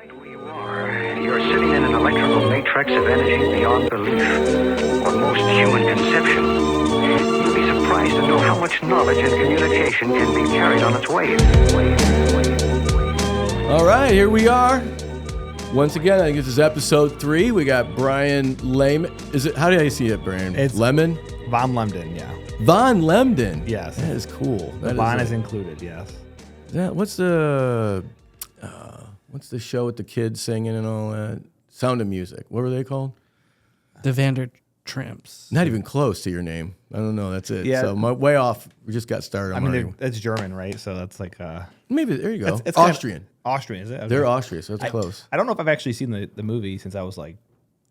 Right where you are, you're sitting in an electrical matrix of energy beyond belief, or most human conception. You'd be surprised to know how much knowledge and communication can be carried on its waves. All right, here we are. Once again, I think this is episode 3. We got Brian Lehman. Is it? How do I see it, Brian? It's Lemon? Von Lemden, yeah. Von Lemden. Yes. That is cool. The Von is included, yes. What's the show with the kids singing and all that? Sound of Music. What were they called? The Vander Tramps. Not even close to your name. I don't know. That's it. Yeah. So way off. We just got started. I mean, that's German, right? So that's like... Maybe, there you go. It's Austrian. Austrian, is it? Okay. They're Austrian, so it's close. I don't know if I've actually seen the movie since I was like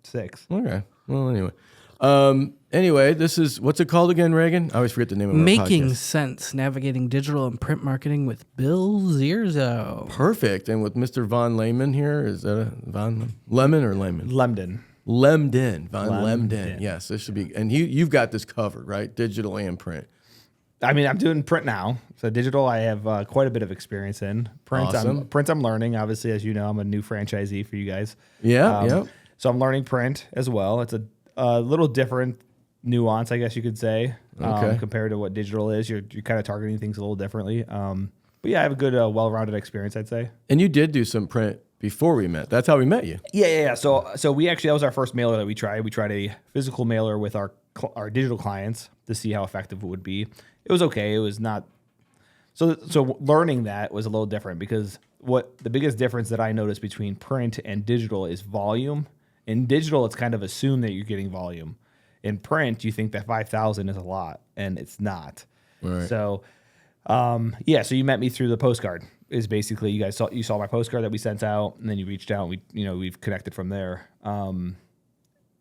6. Okay. Well, anyway. This is, what's it called again, Reagan? I always forget the name of it. Making podcast. Sense, Navigating Digital and Print Marketing with Bill Zierzo. Perfect. And with Mr. Von Lehman here, is that a Von Lemon or Lehman? Lemden. Lemden. Von Lemden. Yes, this should be. And you've got this covered, right? Digital and print. I mean, I'm doing print now. So digital, I have quite a bit of experience in. Print, Awesome. I'm learning. Obviously, as you know, I'm a new franchisee for you guys. Yeah, So I'm learning print as well. It's a little different nuance, I guess you could say, Okay. compared to what digital is. You're kind of targeting things a little differently. But yeah, I have a good, well-rounded experience, I'd say. And you did do some print before we met. That's how we met you. Yeah. So we actually, that was our first mailer that we tried. We tried a physical mailer with our digital clients to see how effective it would be. It was okay. It was not. So learning that was a little different because what the biggest difference that I noticed between print and digital is volume. In digital, it's kind of assumed that you're getting volume. In print, you think that 5,000 is a lot, and it's not. Right. So, so you met me through the postcard. Is basically you saw my postcard that we sent out, and then you reached out. And we've connected from there.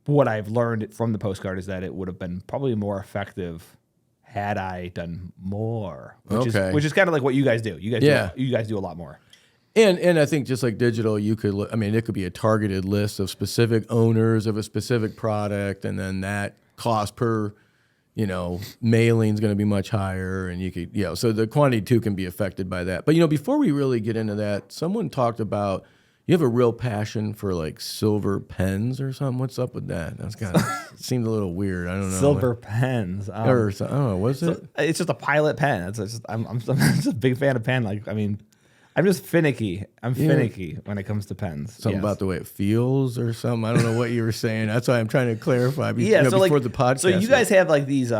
What I've learned from the postcard is that it would have been probably more effective had I done more, which is kind of like what you guys do. You guys do a lot more. And I think just like digital, it could be a targeted list of specific owners of a specific product, and then that cost per, mailing is going to be much higher, and you could, so the quantity too can be affected by that. But before we really get into that, someone talked about you have a real passion for like silver pens or something. What's up with that? That's kind of it seemed a little weird. I don't know. Silver pens, or I don't know. What's it? It's just a Pilot pen. I'm just a big fan of pen. I'm just finicky. I'm finicky when it comes to pens. Something about the way it feels or something. I don't know what you were saying. That's why I'm trying to clarify before the podcast. So you guys have like these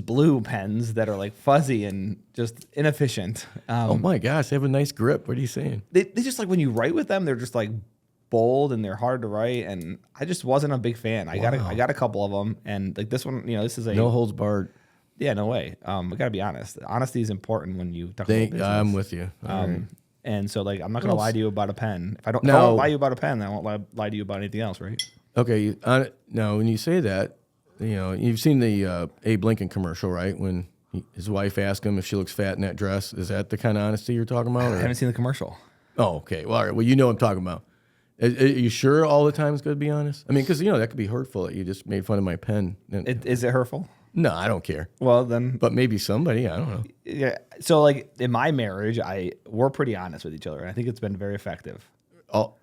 blue pens that are like fuzzy and just inefficient. Oh my gosh, they have a nice grip. What are you saying? They just like when you write with them, they're just like bold and they're hard to write. And I just wasn't a big fan. I got a couple of them, and like this one, this is a no holds barred. Yeah, no way. We got to be honest. Honesty is important when you talk about business. I'm with you. And so, like, I'm not going to lie to you about a pen. If I don't lie to you about a pen, then I won't lie to you about anything else, right? Okay. Now, when you say that, you've seen the Abe Lincoln commercial, right? When his wife asked him if she looks fat in that dress. Is that the kind of honesty you're talking about? I haven't seen the commercial. Oh, okay. Well, all right. Well, you know what I'm talking about. Are you sure all the time it's going to be honest? I mean, because, that could be hurtful that you just made fun of my pen. Is it hurtful? No, I don't care. Well, then... But maybe somebody, I don't know. Yeah. So, like, in my marriage, we're pretty honest with each other, and I think it's been very effective.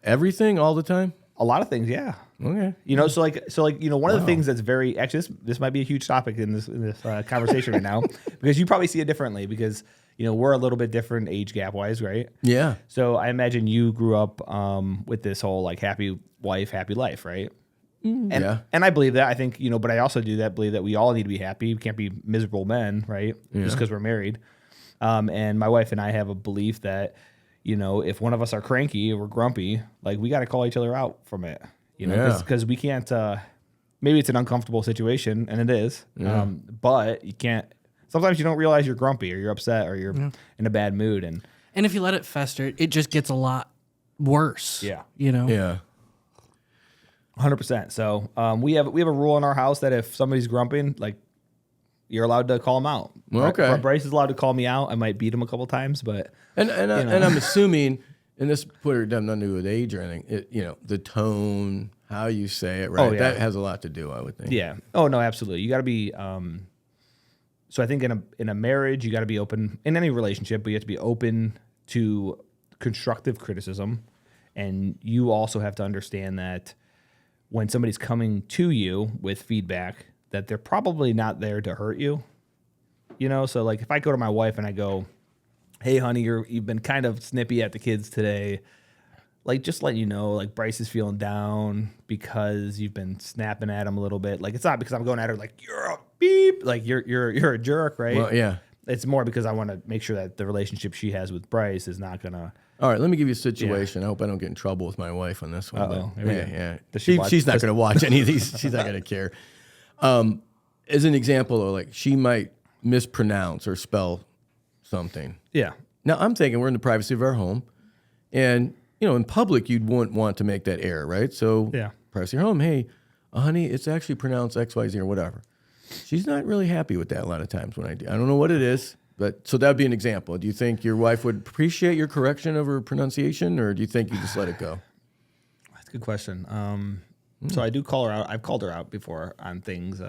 Everything, all the time? A lot of things, yeah. Okay. One of the things that's very... Actually, this might be a huge topic in this conversation right now, because you probably see it differently, because, we're a little bit different age gap-wise, right? Yeah. So, I imagine you grew up with this whole, like, happy wife, happy life, right? And I believe that. I think, but I also believe that we all need to be happy. We can't be miserable men, right? Yeah. Just because we're married. And my wife and I have a belief that, if one of us are cranky or we're grumpy, like we got to call each other out from it, because we can't, maybe it's an uncomfortable situation, and it is, but you can't, sometimes you don't realize you're grumpy or you're upset or you're in a bad mood. And if you let it fester, it just gets a lot worse. Yeah. Yeah. 100%. So we have a rule in our house that if somebody's grumping, like you're allowed to call them out. Okay. Bryce is allowed to call me out. I might beat him a couple times, but and I'm assuming, and this doesn't nothing to do with age or anything. The tone, how you say it, right? Oh, yeah. That has a lot to do, I would think. Yeah. Oh no, absolutely. You got to be. So I think in a marriage, you got to be open in any relationship, but you have to be open to constructive criticism. And you also have to understand that when somebody's coming to you with feedback, that they're probably not there to hurt you. You know, so like if I go to my wife and I go, hey, honey, you've been kind of snippy at the kids today. Like, just let you know, like, Bryce is feeling down because you've been snapping at him a little bit. Like, it's not because I'm going at her like, you're a beep, like, you're a jerk, right? Well, yeah. It's more because I want to make sure that the relationship she has with Bryce is not going to. All right, let me give you a situation. I hope I don't get in trouble with my wife on this one. Uh-oh. But Here we yeah, go. yeah. Does she watch- She's not going to watch any of these. She's not going to care. As an example, though, like she might mispronounce or spell something. Yeah. Now, I'm thinking we're in the privacy of our home, and in public, you wouldn't want to make that error, right? So, Yeah. privacy of your home. Hey, honey, it's actually pronounced X, Y, Z, or whatever. She's not really happy with that a lot of times when I do. I don't know what it is, but so that'd be an example. Do you think your wife would appreciate your correction of her pronunciation, or do you think you just let it go? That's a good question. So I do call her out. I've called her out before on things.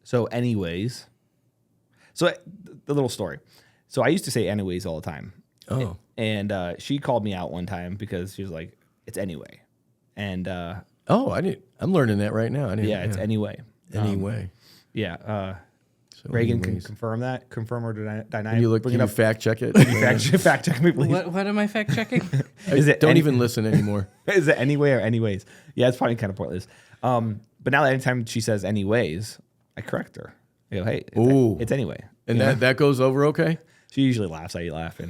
So anyways, the little story. So I used to say anyways all the time. Oh. And she called me out one time because she was like, it's anyway. And Oh, I didn't. I'm learning that right now. I didn't. yeah, it's anyway. Anyway. Yeah. So Reagan can anyways. confirm or deny. Can you look? Bring Can it you up. fact check it? Fact check me, please. What am I fact checking? Is it Don't any- even listen anymore. Is it anyway or anyways? Yeah, it's probably kind of pointless. But now anytime she says anyways, I correct her. I go, hey, Ooh. it's anyway. And You know? that goes over okay? She usually laughs. I laugh.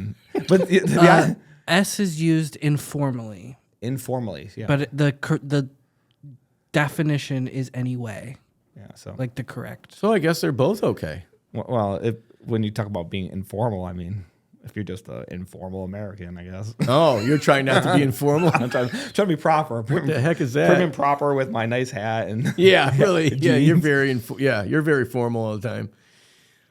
But to be honest, S is used informally, informally, yeah. but the definition is anyway, yeah, so like the correct. So I guess they're both okay. well, when you talk about being informal, I mean, if you're just an informal American, I guess. Oh, you're trying not to be informal? I'm trying to be proper. What the heck is Prim and that? proper with my nice hat and Yeah, really. Yeah, you're Jeans. you're very formal all the time.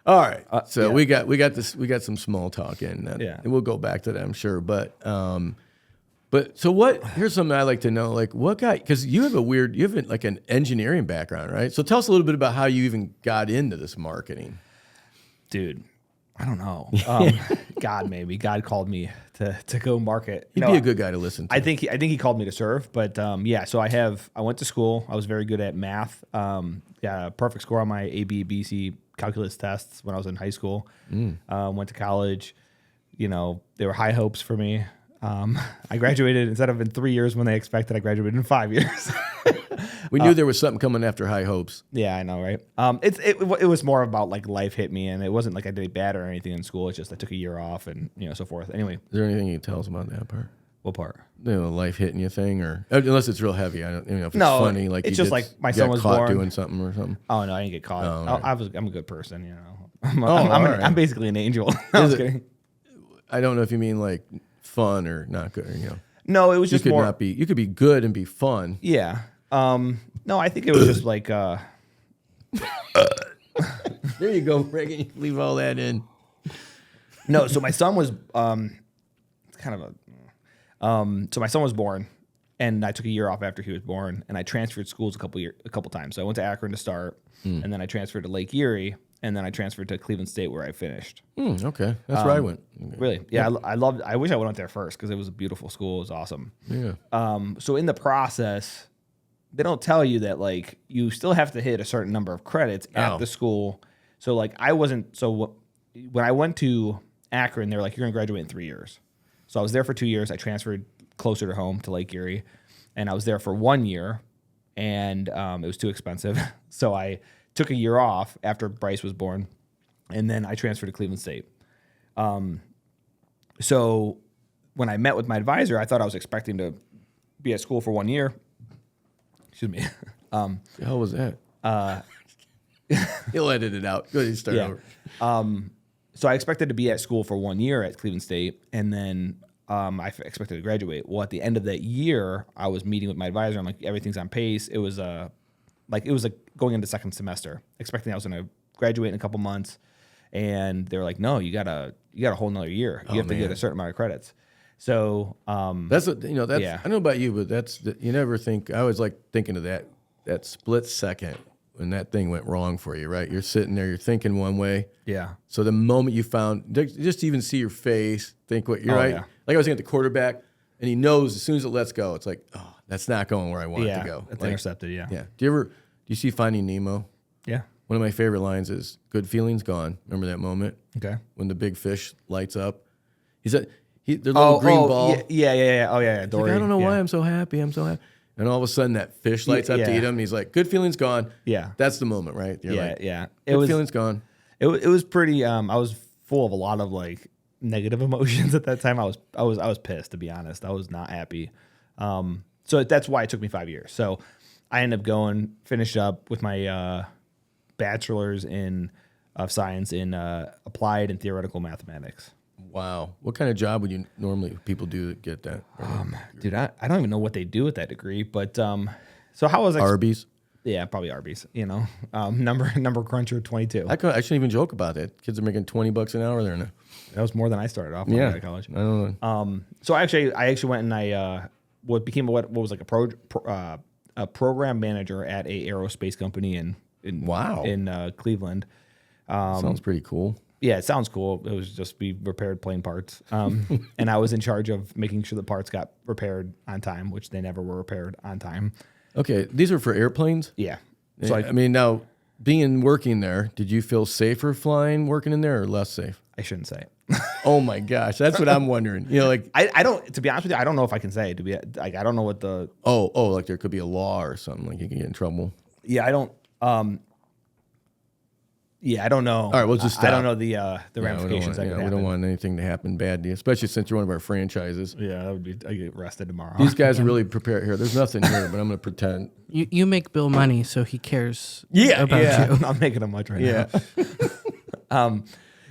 All right. So yeah. we got some small talk in that. Yeah. And we'll go back to that, I'm sure. But so what, here's something I'd like to know, like what got, because you have like an engineering background, right? So tell us a little bit about how you even got into this marketing. dude, I don't know. God called me to go market. You'd be a good guy to listen to. I think he called me to serve, but yeah. So I went to school. I was very good at math. Got a perfect score on my AB, BC calculus tests when I was in high school. Went to college. There were high hopes for me. I graduated instead of in 3 years when they expected. I graduated in 5 years. We knew there was something coming after high hopes. Yeah, I know, right? It was more about like life hit me, and it wasn't like I did bad or anything in school. It's just I took a year off and so forth. Anyway, Is there anything you can tell us about that part? what part? Life hitting you thing, or unless it's real heavy. I don't know if it's No, funny. Like it's you just like my you son got was caught born. doing something or something. Oh no, I didn't get caught. all right. I'm a good person, all right. I'm basically an angel. I was Is it- kidding. I don't know if you mean like fun or not good. No, it was You just could more. not be. You could be good and be fun. Yeah. No, I think it was just like. There you go, Reagan. You leave all that in. No, so my son was it's kind of a so my son was born, and I took a year off after he was born, and I transferred schools a couple times. So I went to Akron to start, and then I transferred to Lake Erie, and then I transferred to Cleveland State where I finished. Okay, that's where I went. Really, yeah, I loved. I wish I went there first because it was a beautiful school. It was awesome. Yeah. So in the process, they don't tell you that like you still have to hit a certain number of credits at the school. So like I wasn't. So when I went to Akron, they were like, "You're going to graduate in 3 years." So I was there for 2 years. I transferred closer to home to Lake Erie, and I was there for 1 year, and it was too expensive. So I took a year off after Bryce was born, and then I transferred to Cleveland State. So when I met with my advisor, I thought I was expecting to be at school for 1 year. Excuse me. The hell was that? He'll edit it out. Go ahead, start over. So I expected to be at school for 1 year at Cleveland State, and then I expected to graduate. Well, at the end of that year, I was meeting with my advisor. I'm like, everything's on pace. It was like going into second semester, expecting I was going to graduate in a couple months, and they were like, no, you got a whole nother year. You have to get a certain amount of credits. So That's what that's. Yeah. I don't know about you, but you never think. I always like thinking of that split second when that thing went wrong for you. Right, you're sitting there, you're thinking one way. yeah, So the moment you found, just to even see your face, think what you're right. yeah. Like I was thinking at the quarterback, and he knows as soon as it lets go, it's like, oh, that's not going where I want it to go. It's Like, intercepted. Yeah. yeah. Do you see Finding Nemo? Yeah. One of my favorite lines is "Good feelings gone." Remember that moment Okay. when the big fish lights up? He's at the little green ball. Yeah. Oh yeah. He's Dory. like, I don't know yeah. why I'm so happy. I'm so happy. And all of a sudden, that fish lights up to eat him. And he's like, "Good feelings gone." Yeah. That's the moment, right? You're like, Yeah. Good feelings gone. It was pretty. I was full of a lot of like negative emotions at that time. I was pissed, to be honest. I was not happy. So that's why it took me 5 years. So I ended up finished up with my bachelor's of science in applied and theoretical mathematics. Wow. What kind of job would you normally people do to get that? Dude, I don't even know what they do with that degree, but so how was it? Arby's. Yeah, probably Arby's. You know, number cruncher 22. I shouldn't even joke about it. Kids are making $20 an hour there now. That was more than I started off when I got out of college. I don't know. So I actually went and I what was like a program manager at a aerospace company in Wow. in Cleveland. Sounds pretty cool. Yeah, it sounds cool. It was just we repaired plane parts, and I was in charge of making sure the parts got repaired on time, which they never were repaired on time. Okay, these are for airplanes. Yeah. So I mean, now working there, did you feel safer flying working in there or less safe? I shouldn't say. Oh my gosh, that's what I'm wondering. You know, like I don't. To be honest with you, I don't know if I can say it. To be like, I don't know what the. like there could be a law or something like you can get in trouble. Yeah, I don't. Yeah, I don't know. All right, we'll just. I don't know the ramifications. We don't want anything to happen bad to you, especially since you're one of our franchises. Yeah, that would be. I get arrested tomorrow. These guys are really prepared here. There's nothing here, but I'm going to pretend. You make Bill money, so he cares about you. I'm making a much right Yeah. now.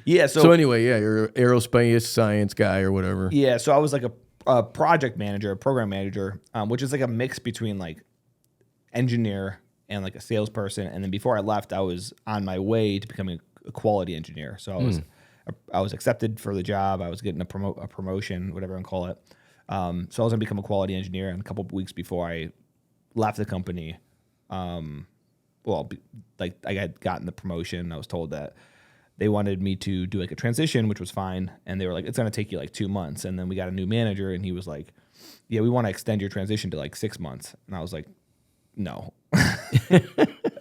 Yeah. So anyway, you're an aerospace science guy or whatever. Yeah, so I was like a project manager, a program manager, which is like a mix between like engineer and like a salesperson. And then before I left, I was on my way to becoming a quality engineer. So I was accepted for the job. I was getting a promotion, whatever you want to call it. So I was going to become a quality engineer. And a couple of weeks before I left the company, I had gotten the promotion. I was told that they wanted me to do like a transition, which was fine. And they were like, it's going to take you like 2 months. And then we got a new manager and he was like, yeah, we want to extend your transition to like 6 months. And I was like, no.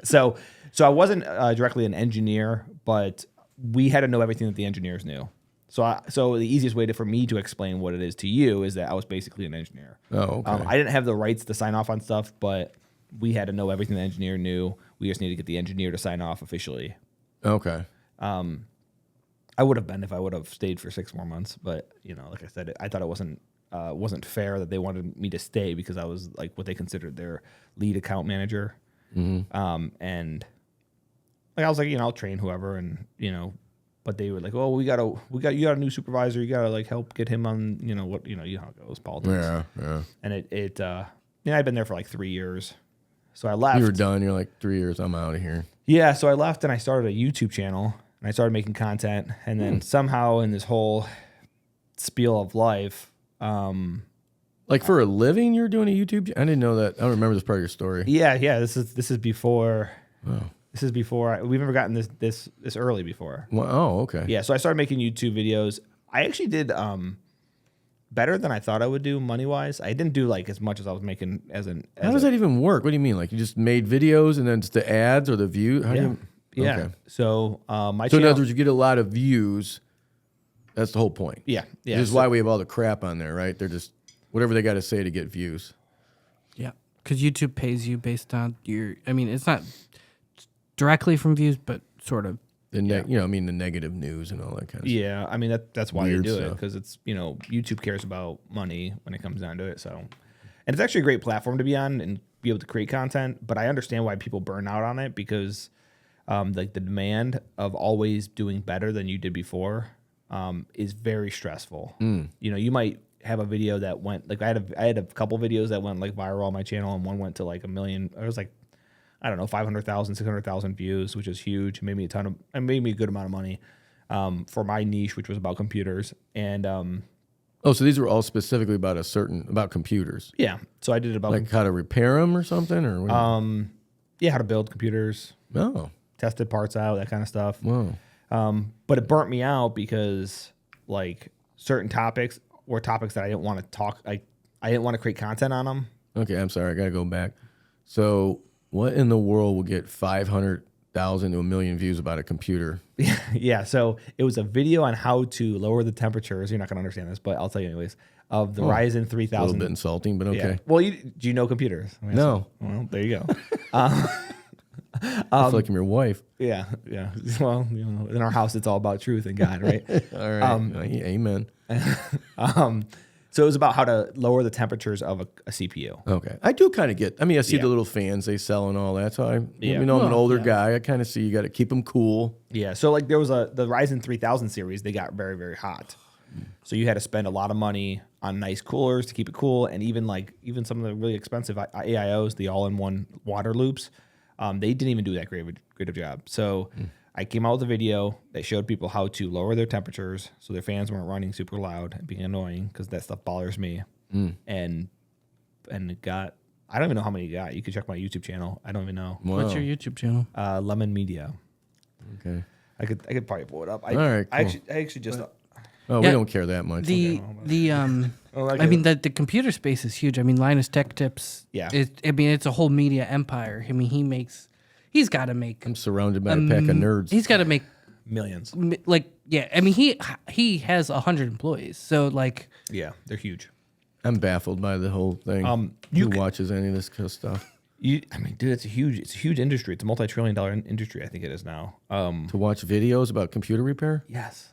So I wasn't directly an engineer, but we had to know everything that the engineers knew. So the easiest way for me to explain what it is to you is that I was basically an engineer. Oh, okay. I didn't have the rights to sign off on stuff, but we had to know everything the engineer knew. We just needed to get the engineer to sign off officially. Okay. I would have been if I would have stayed for 6 more months, but like I said, I thought it wasn't fair that they wanted me to stay because I was like what they considered their lead account manager. Mm-hmm. And like I was like, I'll train whoever, and but they were like, oh, you got a new supervisor, you got to like help get him on, you know how it goes, politics. Yeah. And I'd been there for like 3 years, so I left. You were done. You're like 3 years. I'm out of here. Yeah, so I left and I started a YouTube channel and I started making content, and then somehow in this whole spiel of life. Like for a living, you're doing a YouTube. I didn't know that. I don't remember this part of your story. Yeah. This is before. Oh. This is before we've never gotten this early before. Well, oh, okay. Yeah. So I started making YouTube videos. I actually did better than I thought I would do money wise. I didn't do like as much as I was making How does that even work? What do you mean? Like you just made videos and then it's the ads or the view? Yeah. Okay. So my so channel, in other words, you get a lot of views. That's the whole point. Yeah. This is why we have all the crap on there, right? They're just whatever they got to say to get views. Yeah, because YouTube pays you based on your. I mean, it's not directly from views, but sort of. The negative news and all that kind of stuff. Yeah, I mean that's why Weird they do stuff. it, because it's YouTube cares about money when it comes down to it. So, and it's actually a great platform to be on and be able to create content. But I understand why people burn out on it, because like the demand of always doing better than you did before is very stressful. You might have a video that went like I had a couple videos that went like viral on my channel, and one went to like 1 million. It was like, I don't know, 500,000, 600,000 views, which is huge. It made me a good amount of money for my niche, which was about computers. And so these were all specifically about computers. Yeah, so I did it about like how to repair them or something, or how to build computers. Oh, tested parts out, that kind of stuff. Wow. But it burnt me out because like certain topics were topics that I didn't want to talk. I didn't want to create content on them. Okay, I'm sorry. I got to go back. So what in the world will get 500,000 to 1,000,000 views about a computer? Yeah, so it was a video on how to lower the temperatures. You're not going to understand this, but I'll tell you anyways. Of the Ryzen A 3000. little bit insulting, but okay. Yeah. Well, do you know computers? I mean, No. Well, there you go. I feel like I'm your wife. Yeah. Well, in our house, it's all about truth and God, right? All right. Amen. So it was about how to lower the temperatures of a CPU. Okay. I do kind of get, I see Yeah. the little fans they sell and all that. So I'm an Well, older yeah. guy. I kind of see you got to keep them cool. Yeah. So like there was the Ryzen 3000 series, they got very, very hot. So you had to spend a lot of money on nice coolers to keep it cool. And even some of the really expensive AIOs, the all-in-one water loops, they didn't even do that great of a job. So I came out with a video that showed people how to lower their temperatures so their fans weren't running super loud and being annoying, because that stuff bothers me. And it got, I don't even know how many it got. You can check my YouTube channel. I don't even know. Wow. What's your YouTube channel? Lemon Media. Okay. I could probably pull it up. All right, I cool. actually just Oh, Yeah, we don't care that much. The computer space is huge. I mean, Linus Tech Tips. Yeah. It's a whole media empire. I mean, he's got to make. I'm surrounded by a pack of nerds. He's got to make millions. I mean, he has 100 employees. So like, Yeah, they're huge. I'm baffled by the whole thing. Who watches any of this kind of stuff? Dude, it's a huge industry. It's a multi-trillion-dollar industry. I think it is now. To watch videos about computer repair? Yes.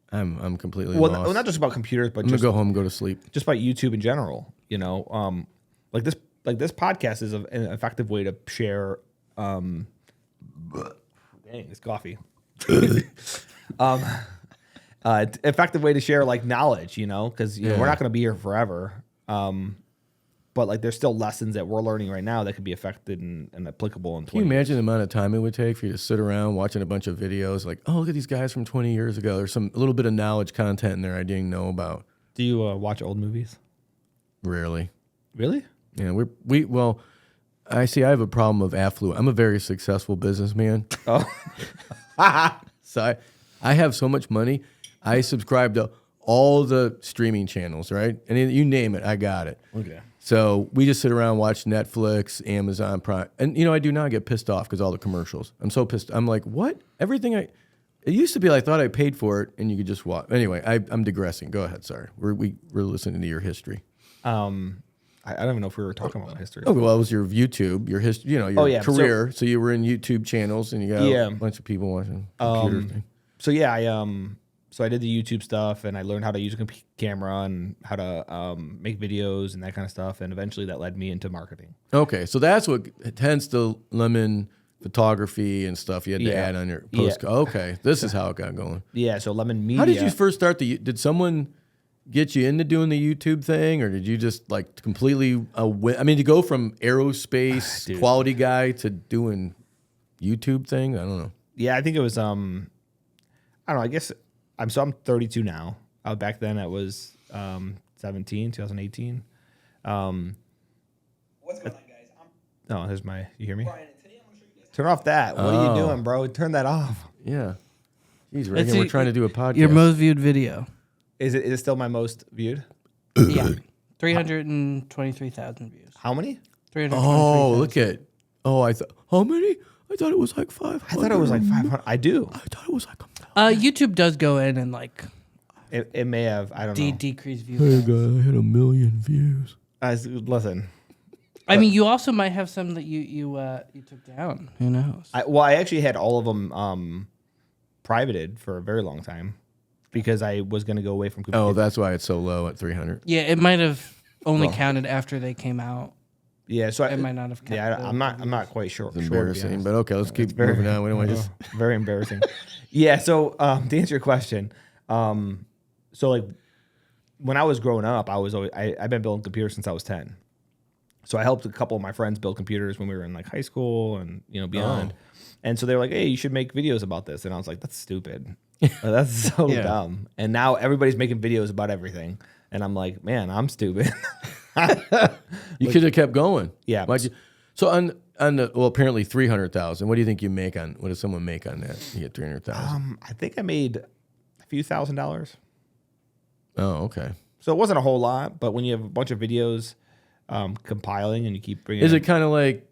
I'm completely Well, lost. not just about computers, but I'm just gonna go home and go to sleep. just about YouTube in general. Like this podcast is an effective way to share. Dang, it's coffee. Effective way to share like knowledge, because we're not going to be here forever. But like there's still lessons that we're learning right now that could be affected and applicable in 20 Can you imagine the amount of time it would take for you to sit around watching a bunch of videos like, oh, look at these guys from 20 years ago. There's a little bit of knowledge content in there I didn't know about. Do you watch old movies? Rarely. Really? Yeah, I have a problem of affluent. I'm a very successful businessman. Oh. So I have so much money. I subscribe to all the streaming channels, right? And you name it, I got it. Okay. So we just sit around, watch Netflix, Amazon Prime. And, I do not get pissed off because all the commercials. I'm so pissed. I'm like, what? It used to be I thought I paid for it and you could just watch. Anyway, I'm digressing. Go ahead. Sorry. We're listening to your history. I don't even know if we were talking about history. Oh, well, it was your YouTube, your history, your career. So you were in YouTube channels and you got a bunch of people watching computer thing. So yeah, so I did the YouTube stuff and I learned how to use a camera and how to make videos and that kind of stuff. And eventually that led me into marketing. Okay, so that's what tends to lemon photography and stuff you had to add on your post. Yeah. Okay, this is how it got going. Yeah, so Lemon Media. How did you first start did someone get you into doing the YouTube thing, or did you just like completely, to go from aerospace quality guy to doing YouTube thing? I don't know. Yeah, I think it was, I don't know, I guess, I'm 32 now. Back then it was 2018. What's going on, guys? No, here's you hear me? Brian, and today I'm going to show you guys. Turn off that. What are you doing, bro? Turn that off. Yeah. Jeez, Reagan, we're trying to do a podcast. Your most viewed video. Is it still my most viewed? Yeah. 323,000 views. How many? 323,000. Look at. I thought, how many? I thought it was like 500. I thought it was like 500. I do. I thought it was like YouTube does go in and like It may have. I don't know. decrease views. Hey, guy, I had 1 million views. Listen. I mean, you also might have some that you took down. Who knows? I actually had all of them privated for a very long time because I was going to go away from computer. Oh, that's why it's so low at 300. Yeah, it might have only counted after they came out. Yeah, so It might not have counted. Yeah, I'm not quite sure. It's embarrassing, but okay, let's keep moving on. We don't want to just. Very embarrassing. Yeah. So to answer your question, so like when I was growing up, I've been building computers since I was 10. So I helped a couple of my friends build computers when we were in like high school and beyond. And so they were like, "Hey, you should make videos about this." And I was like, "That's stupid. That's so dumb." And now everybody's making videos about everything, and I'm like, "Man, I'm stupid." You could have kept going. Yeah. Why'd you, so on the apparently 300,000. What do you think you make on? What does someone make on that? You get 300,000. I think I made a few $1,000. Oh, okay. So it wasn't a whole lot, but when you have a bunch of videos compiling and you keep bringing, Is it kind of like,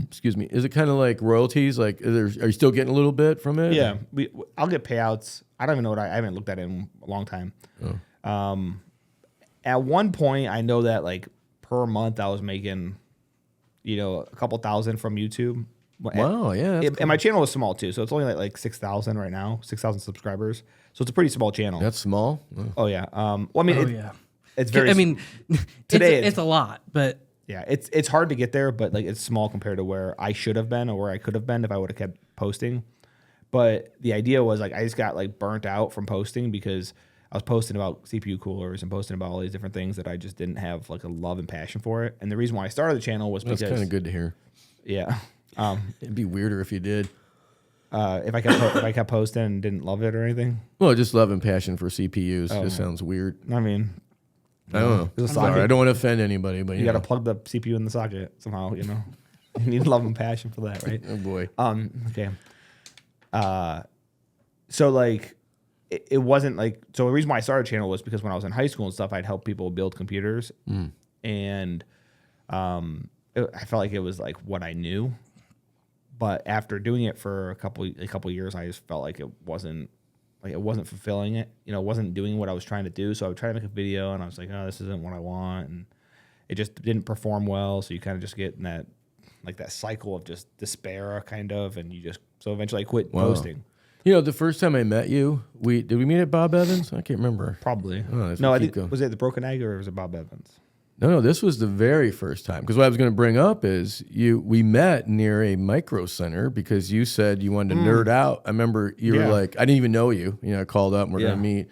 excuse me? Is it kind of like royalties? Like, are you still getting a little bit from it? Yeah, I'll get payouts. I don't even know what I haven't looked at it in a long time. At one point, I know that like per month I was making, a couple thousand from YouTube. Wow, yeah. And my channel was small too, so it's only like 6,000 right now, 6,000 subscribers. So it's a pretty small channel. That's small. Oh yeah. Well, I mean, it's very. I mean, today it's a lot, but yeah, it's hard to get there, but like it's small compared to where I should have been or where I could have been if I would have kept posting. But the idea was like I just got like burnt out from posting because I was posting about CPU coolers and posting about all these different things that I just didn't have like a love and passion for it. And the reason why I started the channel was That's because kind of good to hear. Yeah. It'd be weirder if you did. If I kept posting and didn't love it or anything. Well, just love and passion for CPUs. Just sounds weird. I mean, I don't know. There's a Sorry, socket. I don't want to offend anybody, but you got to plug the CPU in the socket somehow. You need love and passion for that, right? Oh boy. Okay. So like, it wasn't like, so the reason why I started a channel was because when I was in high school and stuff, I'd help people build computers, and I felt like it was like what I knew. But after doing it for a couple years, I just felt like it wasn't fulfilling it. It wasn't doing what I was trying to do. So I would try to make a video, and I was like, oh, this isn't what I want, and it just didn't perform well. So you kind of just get in that cycle of just despair, kind of, and so eventually I quit posting. The first time I met you, did we meet at Bob Evans? I can't remember. Probably. Oh, No, I think was it the Broken Egg or was it Bob Evans? No, this was the very first time. Because what I was going to bring up is we met near a micro center because you said you wanted to nerd out. I remember you were like, I didn't even know you. I called up and we're going to meet.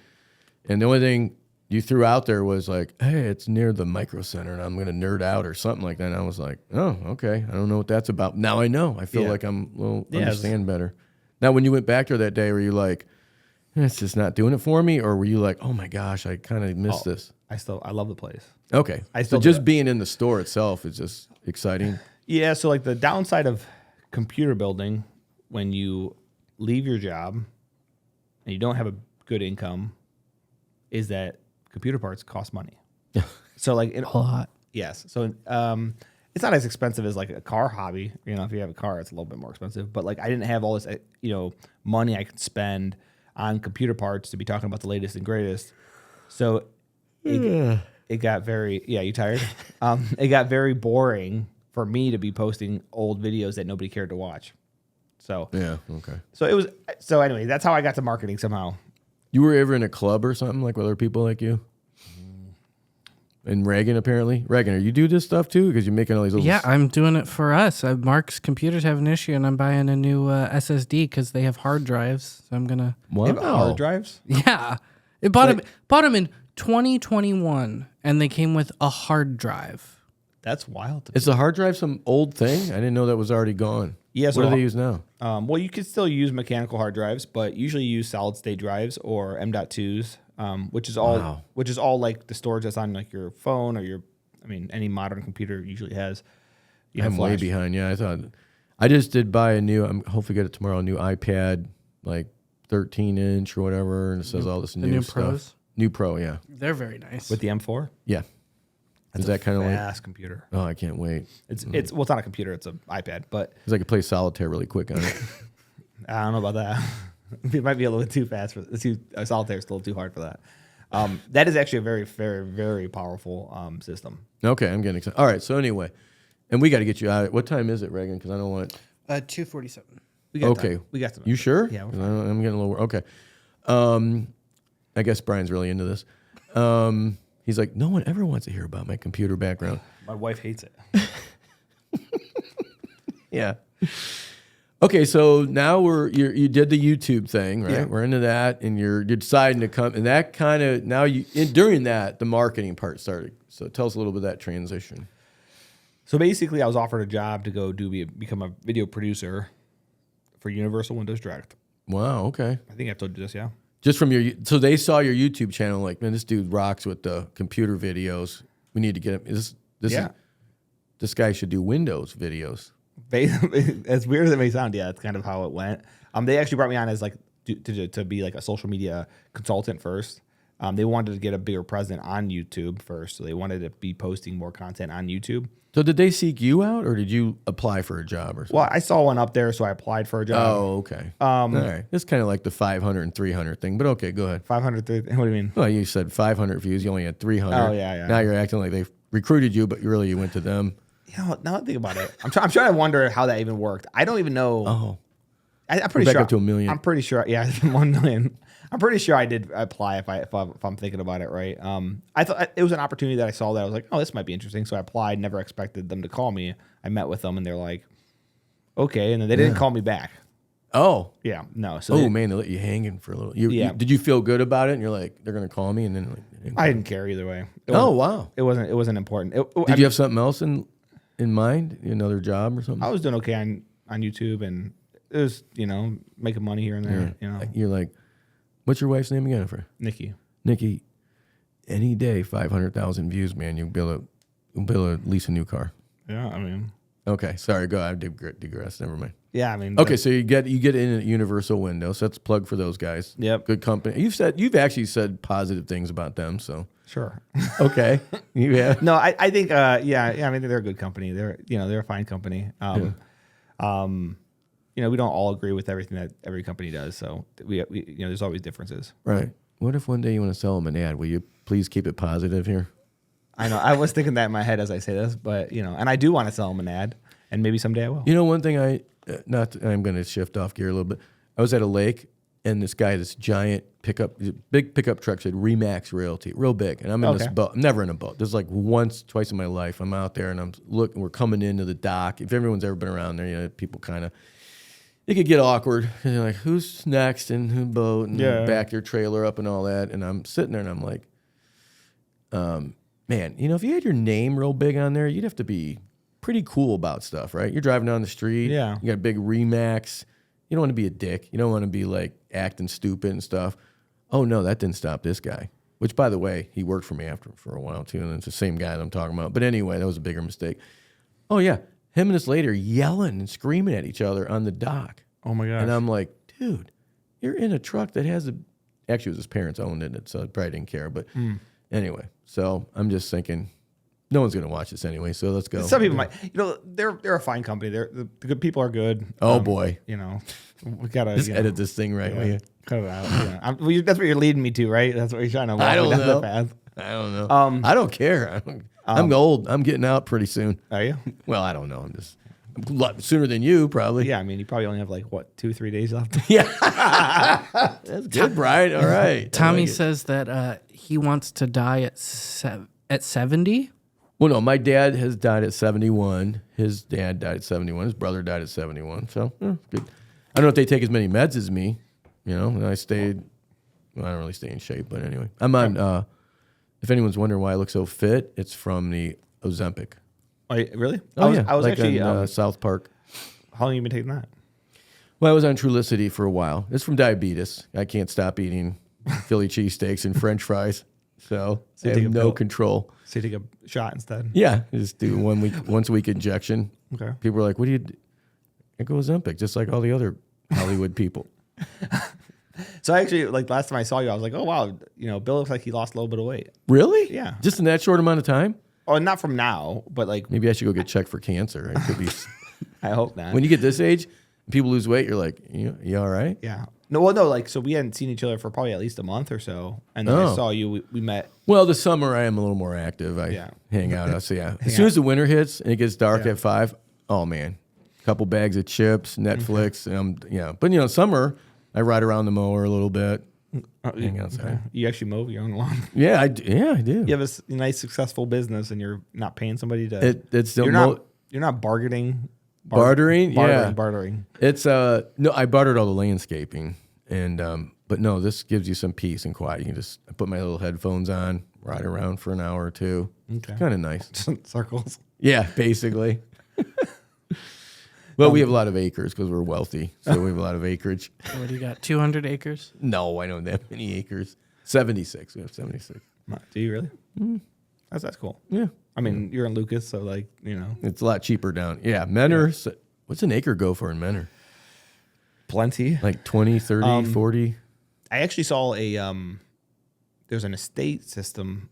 And the only thing you threw out there was like, hey, it's near the micro center and I'm going to nerd out or something like that. And I was like, oh, okay. I don't know what that's about. Now I know. I feel like I'm a little understand better. Now, when you went back there that day, were you like, it's just not doing it for me? Or were you like, oh my gosh, I kind of missed this? I love the place. Okay. So just being in the store itself is just exciting. Yeah. So like the downside of computer building when you leave your job and you don't have a good income is that computer parts cost money. So like a lot. Yes. So it's not as expensive as like a car hobby. If you have a car, it's a little bit more expensive. But like I didn't have all this money I could spend on computer parts to be talking about the latest and greatest. So it got very you tired? It got very boring for me to be posting old videos that nobody cared to watch. So yeah, okay. So anyway, that's how I got to marketing somehow. You were ever in a club or something like with other people like you? And Reagan, apparently. Reagan, you do this stuff too? Because you're making all these little... Yeah, I'm doing it for us. Mark's computers have an issue, and I'm buying a new SSD because they have hard drives. So I'm going to... Wow. They have hard drives? Yeah. It bought them in 2021, and they came with a hard drive. That's wild. Is the hard drive some old thing? I didn't know that was already gone. Yeah, what do they use now? Well, you can still use mechanical hard drives, but usually you use solid state drives or M.2s, which is all like the storage that's on like your phone or any modern computer usually has. I'm way behind. Yeah, I just did buy a new. I'm hopefully get it tomorrow. A new iPad, like 13-inch or whatever, and it says all this new stuff. Pros? New Pro, yeah. They're very nice. With the M4? Yeah. That's is that kind of like fast computer? Oh, I can't wait. It's not a computer, it's an iPad, but because I could play solitaire really quick on it. I don't know about that. It might be a little bit too fast for solitaire is still too hard for that. That is actually a very, very, very powerful system. Okay, I'm getting excited. All right, so anyway, and we got to get you out. What time is it, Reagan? Because I don't want 2:47. We got okay. Time. We got some. You sure? Yeah, I'm getting a little. Okay. I guess Brian's really into this. He's like, no one ever wants to hear about my computer background. My wife hates it. Yeah. Okay, so now you did the YouTube thing, right? Yeah. We're into that, and you're deciding to come, and that kind of now during that the marketing part started. So tell us a little bit of that transition. So basically, I was offered a job to go become a video producer for Universal Windows Direct. Wow. Okay. I think I've told you this, yeah. Just from so they saw your YouTube channel, like, man, this dude rocks with the computer videos. We need to get him. This guy should do Windows videos. As weird as it may sound, yeah, that's kind of how it went. They actually brought me on as like to be like a social media consultant first, They wanted to get a bigger presence on YouTube first, so they wanted to be posting more content on YouTube. So did they seek you out, or did you apply for a job or something? Well, I saw one up there, so I applied for a job. Oh, okay. All right. It's kind of like the 500 and 300 thing, but okay, go ahead. 500. What do you mean? Well, you said 500 views. You only had 300. Oh, yeah. Now you're acting like they recruited you, but really you went to them. You know, now I think about it, I'm trying to wonder how that even worked. I don't even know. Oh. I'm pretty Back sure. up to $1 million. I'm pretty sure. Yeah, 1 million. I'm pretty sure I did apply if I'm thinking about it right. I thought it was an opportunity that I saw that I was like, oh, this might be interesting. So I applied. Never expected them to call me. I met with them and they're like, okay, and then they didn't call me back. Oh. Yeah, no. So Oh, man, they let you hanging for a little. Yeah. Did you feel good about it? And you're like, they're going to call me? And then like, I didn't care either way. Oh, wow. It wasn't important. Did you have something else in mind? Another job or something? I was doing okay on YouTube, and it was making money here and there. You're like, what's your wife's name again? For Nikki. Nikki, any day, 500,000 views, man, you'll be able to lease a new car. Yeah, I mean. Okay, sorry, go ahead. I digress. Never mind. Yeah, I mean. Okay, so you get in at Universal Windows. So that's a plug for those guys. Yep. Good company. You've actually said positive things about them. So Sure. okay, you have. No, I think yeah. I mean, they're a good company. They're a fine company. We don't all agree with everything that every company does. So we there's always differences. Right. What if one day you want to sell them an ad? Will you please keep it positive here? I know. I was thinking that in my head as I say this, but and I do want to sell them an ad, and maybe someday I will. One thing I'm going to shift off gear a little bit. I was at a lake, and this giant big pickup truck said Remax Realty, real big. And I'm in this boat. I'm never in a boat. This is like twice in my life. I'm out there, and I'm looking. We're coming into the dock. If everyone's ever been around there, people kind of. It could get awkward. And you're like, who's next and who boat and back your trailer up and all that. And I'm sitting there and I'm like, man, if you had your name real big on there, you'd have to be pretty cool about stuff, right? You're driving down the street. Yeah. You got a big Remax. You don't want to be a dick. You don't want to be like acting stupid and stuff. Oh, no, that didn't stop this guy. Which, by the way, he worked for me for a while too. And it's the same guy that I'm talking about. But anyway, that was a bigger mistake. Oh, yeah. Him and this lady are yelling and screaming at each other on the dock. Oh, my gosh. And I'm like, dude, you're in a truck that has actually, it was his parents owned it, so I probably didn't care. But anyway, so I'm just thinking, no one's going to watch this anyway, so let's go. Some people might. They're a fine company. The good people are good. Oh, boy. We got to just edit this thing right, will you? Cut it out. That's what you're leading me to, right? That's what you're trying to walk I don't down know. the path. I don't know. I don't care. I'm old. I'm getting out pretty soon. Are you? Well, I don't know. I'm sooner than you, probably. Yeah, I mean, you probably only have 2-3 days left. Yeah. That's good, Brian. All right. Tommy says that he wants to die at 70. Well, no, my dad has died at 71. His dad died at 71. His brother died at 71. So, good. I don't know if they take as many meds as me, and I stayed, I don't really stay in shape, but anyway. I'm on, if anyone's wondering why I look so fit, it's from the Ozempic. Oh, really? I was like actually in South Park. How long have you been taking that? Well, I was on Trulicity for a while. It's from diabetes. I can't stop eating Philly cheesesteaks and French fries, so I have no control. So you take a shot instead? Yeah, just do once a week injection. Okay. People are like, "What do you do?" I go Ozempic, just like all the other Hollywood people. So I actually, last time I saw you, I was like, oh wow, Bill looks like he lost a little bit of weight. Really? Yeah. Just in that short amount of time? Oh, not from now, but maybe I should go get checked for cancer. It could be. I hope not. When you get this age, people lose weight. You're like, you all right? Yeah. No. So we hadn't seen each other for probably at least a month or so, and then I saw you. We met. Well, the summer I am a little more active. I hang out. As soon as the winter hits and it gets dark at 5, oh man, a couple bags of chips, Netflix, But summer I ride around the mower a little bit. Hang outside. Okay. You actually mow your own lawn? Yeah, I do. You have a nice, successful business, and you're not paying somebody to. It's still you're not bargaining. Bartering. Bartering. It's no, I bartered all the landscaping, and but no, this gives you some peace and quiet. You can just put my little headphones on, ride around for an hour or two. Okay, kind of nice. Circles. Yeah, basically. Well, we have a lot of acres because we're wealthy, so we have a lot of acreage. What do you got? 200 acres? No, I don't have that many acres. 76. We have 76. Do you really? That's cool. Yeah. I mean, you're in Lucas, so it's a lot cheaper down. Yeah, Menor. Yeah. What's an acre go for in Menor? Plenty. Like 20, 30, 40. I actually saw a there's an estate system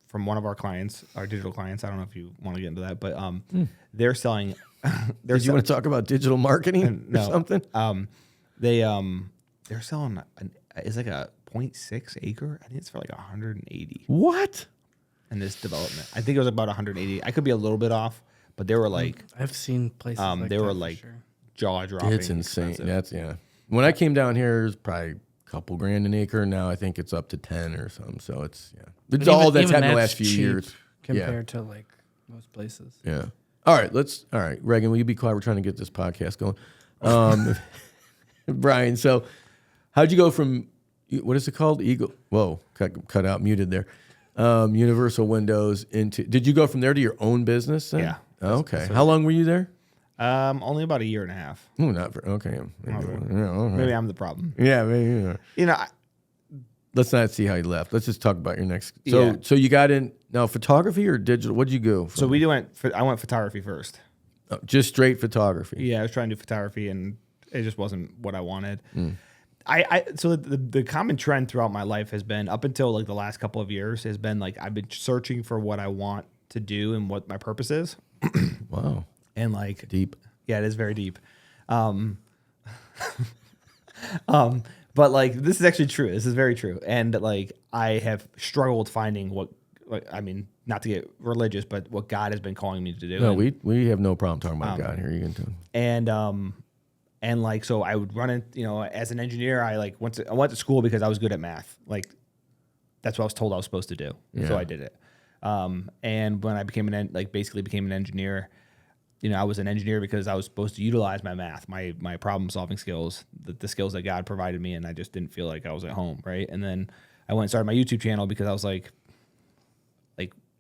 from one of our clients, our digital clients. I don't know if you want to get into that, but they're selling. Did you want to talk about digital marketing or something? They're selling it's like a 0.6 acre. I think it's for like 180 What? in this development. I think it was about 180. I could be a little bit off, but they were like I've seen places like they that were for like sure. jaw dropping. It's insane. Expensive. When I came down here, it was probably a couple grand an acre. Now I think it's up to 10 or something. So it's It's all that's happened the last few years compared to like most places. Yeah. All right, Reagan, will you be quiet? We're trying to get this podcast going. Brian, so how'd you go from, what is it called? Eagle. Whoa, cut out, muted there. Universal Windows did you go from there to your own business then? Yeah. Oh, okay. How long were you there? Only about a year and a half. Oh, not for, okay. Yeah, all right. Maybe I'm the problem. Yeah, maybe. You know, Let's not see how you left. Let's just talk about your next. So you got in now photography or digital? What'd you go? So I went photography first. Oh, just straight photography. Yeah, I was trying to do photography, and it just wasn't what I wanted. So the common trend throughout my life has been, up until like the last couple of years, has been like I've been searching for what I want to do and what my purpose is. Wow. And like Deep. Yeah, it is very deep. But like this is actually true. This is very true. And like I have struggled finding not to get religious, but what God has been calling me to do. No, we have no problem talking about God here. You can tell. And like so I would run in, as an engineer, I went to school because I was good at math. Like that's what I was told I was supposed to do. Yeah. So I did it. And when I became basically became an engineer, I was an engineer because I was supposed to utilize my math, my problem solving skills, the skills that God provided me, and I just didn't feel like I was at home, right? And then I went and started my YouTube channel because I was like,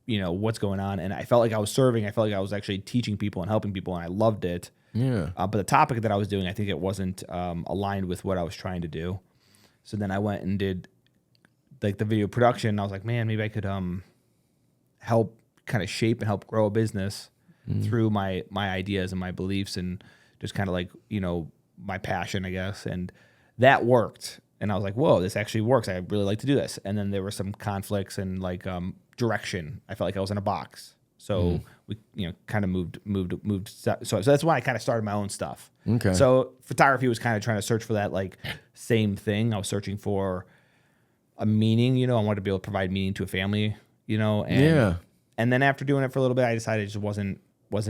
what's going on? And I felt like I was serving. I felt like I was actually teaching people and helping people, and I loved it. Yeah. But the topic that I was doing, I think it wasn't aligned with what I was trying to do. So then I went and did like the video production. I was like, man, maybe I could help kind of shape and help grow a business through my ideas and my beliefs and just kind of like, my passion, I guess. And that worked. And I was like, whoa, this actually works. I really like to do this. And then there were some conflicts and like direction. I felt like I was in a box. So we, kind of moved. So that's why I kind of started my own stuff. Okay. So photography was kind of trying to search for that like same thing. I was searching for a meaning, I wanted to be able to provide meaning to a family, And then after doing it for a little bit, I decided it just wasn't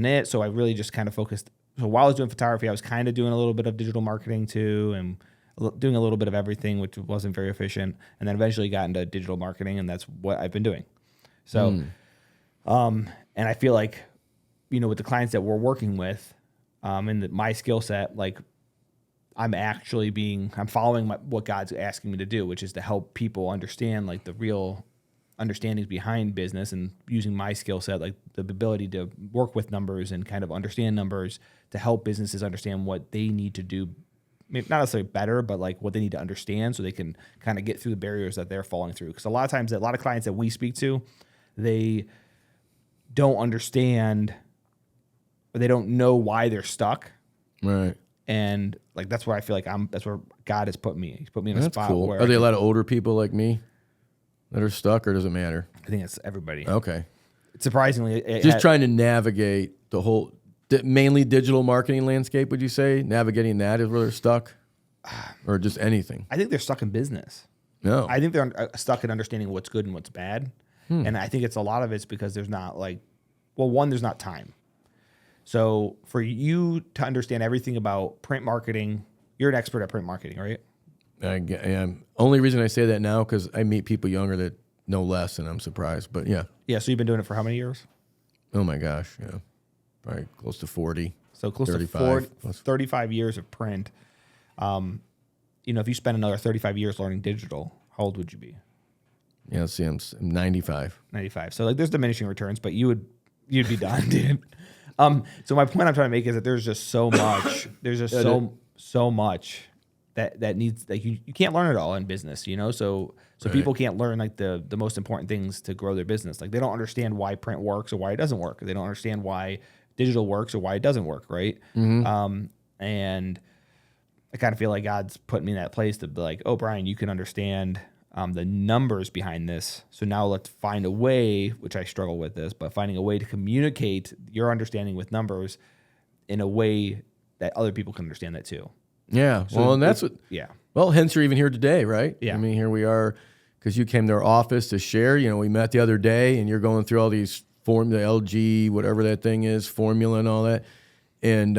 it. So I really just kind of focused. So while I was doing photography, I was kind of doing a little bit of digital marketing too, and doing a little bit of everything, which wasn't very efficient. And then eventually got into digital marketing, and that's what I've been doing. So, and I feel like, with the clients that we're working with, and my skill set, like I'm following what God's asking me to do, which is to help people understand like the real understandings behind business, and using my skill set, like the ability to work with numbers and kind of understand numbers to help businesses understand what they need to do, maybe not necessarily better, but like what they need to understand so they can kind of get through the barriers that they're falling through. Because a lot of times, a lot of clients that we speak to, they don't understand, or they don't know why they're stuck. Right. And like that's where I feel like that's where God has put me. He's put me in a spot cool. where Are they a lot of older people like me that are stuck, or does it matter? I think it's everybody. Okay. Surprisingly, Just trying to navigate the whole, mainly digital marketing landscape, would you say? Navigating that is where they're stuck? Or just anything? I think they're stuck in business. No. I think they're stuck in understanding what's good and what's bad. And I think a lot of it's because there's not there's not time. So for you to understand everything about print marketing, you're an expert at print marketing, right? I am. Only reason I say that now because I meet people younger that know less, and I'm surprised. But yeah. Yeah. So you've been doing it for how many years? Oh my gosh. Yeah. Probably close to 40. So close 35, to 35 years of print. If you spend another 35 years learning digital, how old would you be? Yeah. Let's see. I'm 95. 95. So like there's diminishing returns, but you'd be done, dude. So my point I'm trying to make is that there's just so much. There's just so much that needs, like you can't learn it all in business, So right. People can't learn like the most important things to grow their business. Like they don't understand why print works or why it doesn't work. They don't understand why digital works or why it doesn't work, right? Mm-hmm. And I kind of feel like God's put me in that place to be like, oh, Brian, you can understand the numbers behind this. So now let's find a way, which I struggle with this, but finding a way to communicate your understanding with numbers in a way that other people can understand that too. Yeah. So well, and that's what. Yeah. Well, hence you're even here today, right? Yeah. I mean, here we are because you came to our office to share. You know, we met the other day, and you're going through all these formula, LG, whatever that thing is, formula and all that, and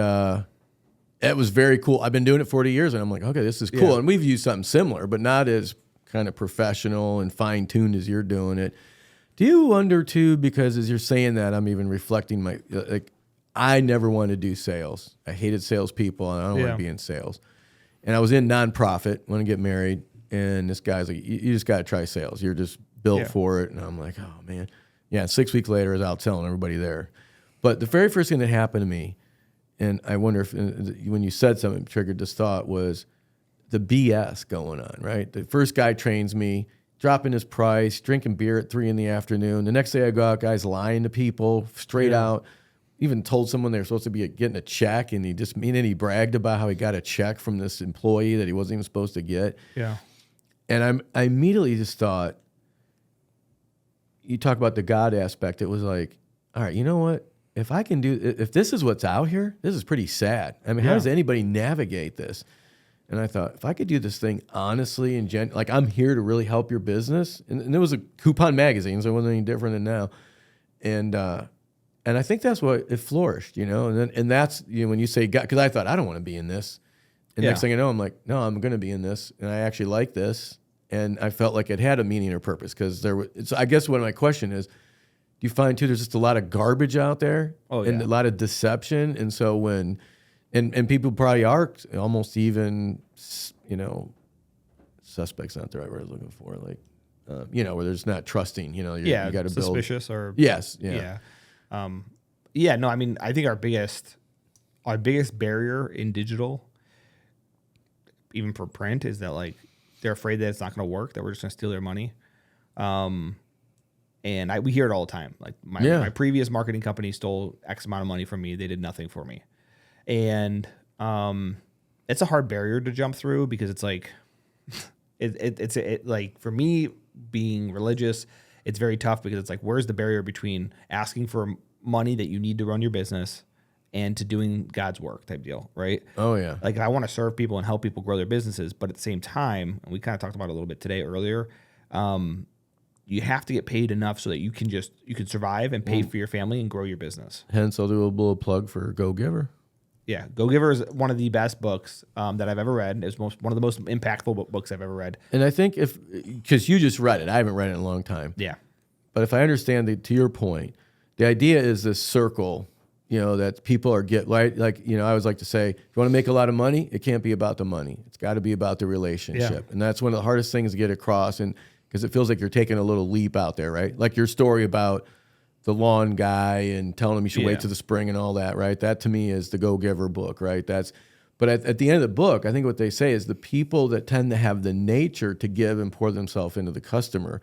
it was very cool. I've been doing it 40 years, and I'm like, okay, this is cool. Yeah. And we've used something similar, but not as kind of professional and fine tuned as you're doing it. Do you wonder too? Because as you're saying that, I'm even reflecting my like. I never wanted to do sales. I hated salespeople, and I don't want to be in sales. And I was in nonprofit, want to get married, and this guy's like, you just got to try sales. You're just built for it. And I'm like, oh, man. Yeah, 6 weeks later, I was out telling everybody there. But the very first thing that happened to me, and I wonder if when you said something triggered this thought, was the BS going on, right? The first guy trains me, dropping his price, drinking beer at 3 p.m. The next day I go out, guys lying to people straight out. Even told someone they were supposed to be getting a check, and he bragged about how he got a check from this employee that he wasn't even supposed to get. Yeah. And I immediately just thought, you talk about the God aspect. It was like, all right, you know what? If this is what's out here, this is pretty sad. I mean, how does anybody navigate this? And I thought, if I could do this thing honestly and like I'm here to really help your business. And there was a coupon magazine, so it wasn't any different than now. And I think that's what it flourished, you know. And that's, you know, when you say God, because I thought I don't want to be in this. And next thing I know, I'm like, no, I'm going to be in this, and I actually like this. And I felt like it had a meaning or purpose because I guess what my question is, do you find too there's just a lot of garbage out there and a lot of deception, and so when and people probably are almost even, you know, suspect's not the right word I was looking for, like you know, where there's not trusting, you know, you got to build suspicious or no, I mean, I think our biggest barrier in digital, even for print, is that like they're afraid that it's not going to work, that we're just going to steal their money. And we hear it all the time. Like my previous marketing company stole X amount of money from me. They did nothing for me. And it's a hard barrier to jump through because it's like, it's like for me being religious, it's very tough because it's like, where's the barrier between asking for money that you need to run your business and to doing God's work type deal, right? Oh, yeah. Like I want to serve people and help people grow their businesses, but at the same time, and we kind of talked about it a little bit today earlier, you have to get paid enough so that you can survive and pay for your family and grow your business. Hence, I'll do a little plug for Go Giver. Yeah, Go Giver is one of the best books that I've ever read. It's one of the most impactful books I've ever read. And I think because you just read it, I haven't read it in a long time. Yeah. But if I understand to your point, the idea is this circle, you know, that people are like, you know, I always like to say, if you want to make a lot of money, it can't be about the money. It's got to be about the relationship. And that's one of the hardest things to get across. And because it feels like you're taking a little leap out there, right? Like your story about the lawn guy and telling him you should wait till the spring and all that, right? That to me is the Go Giver book, right? But at the end of the book, I think what they say is the people that tend to have the nature to give and pour themselves into the customer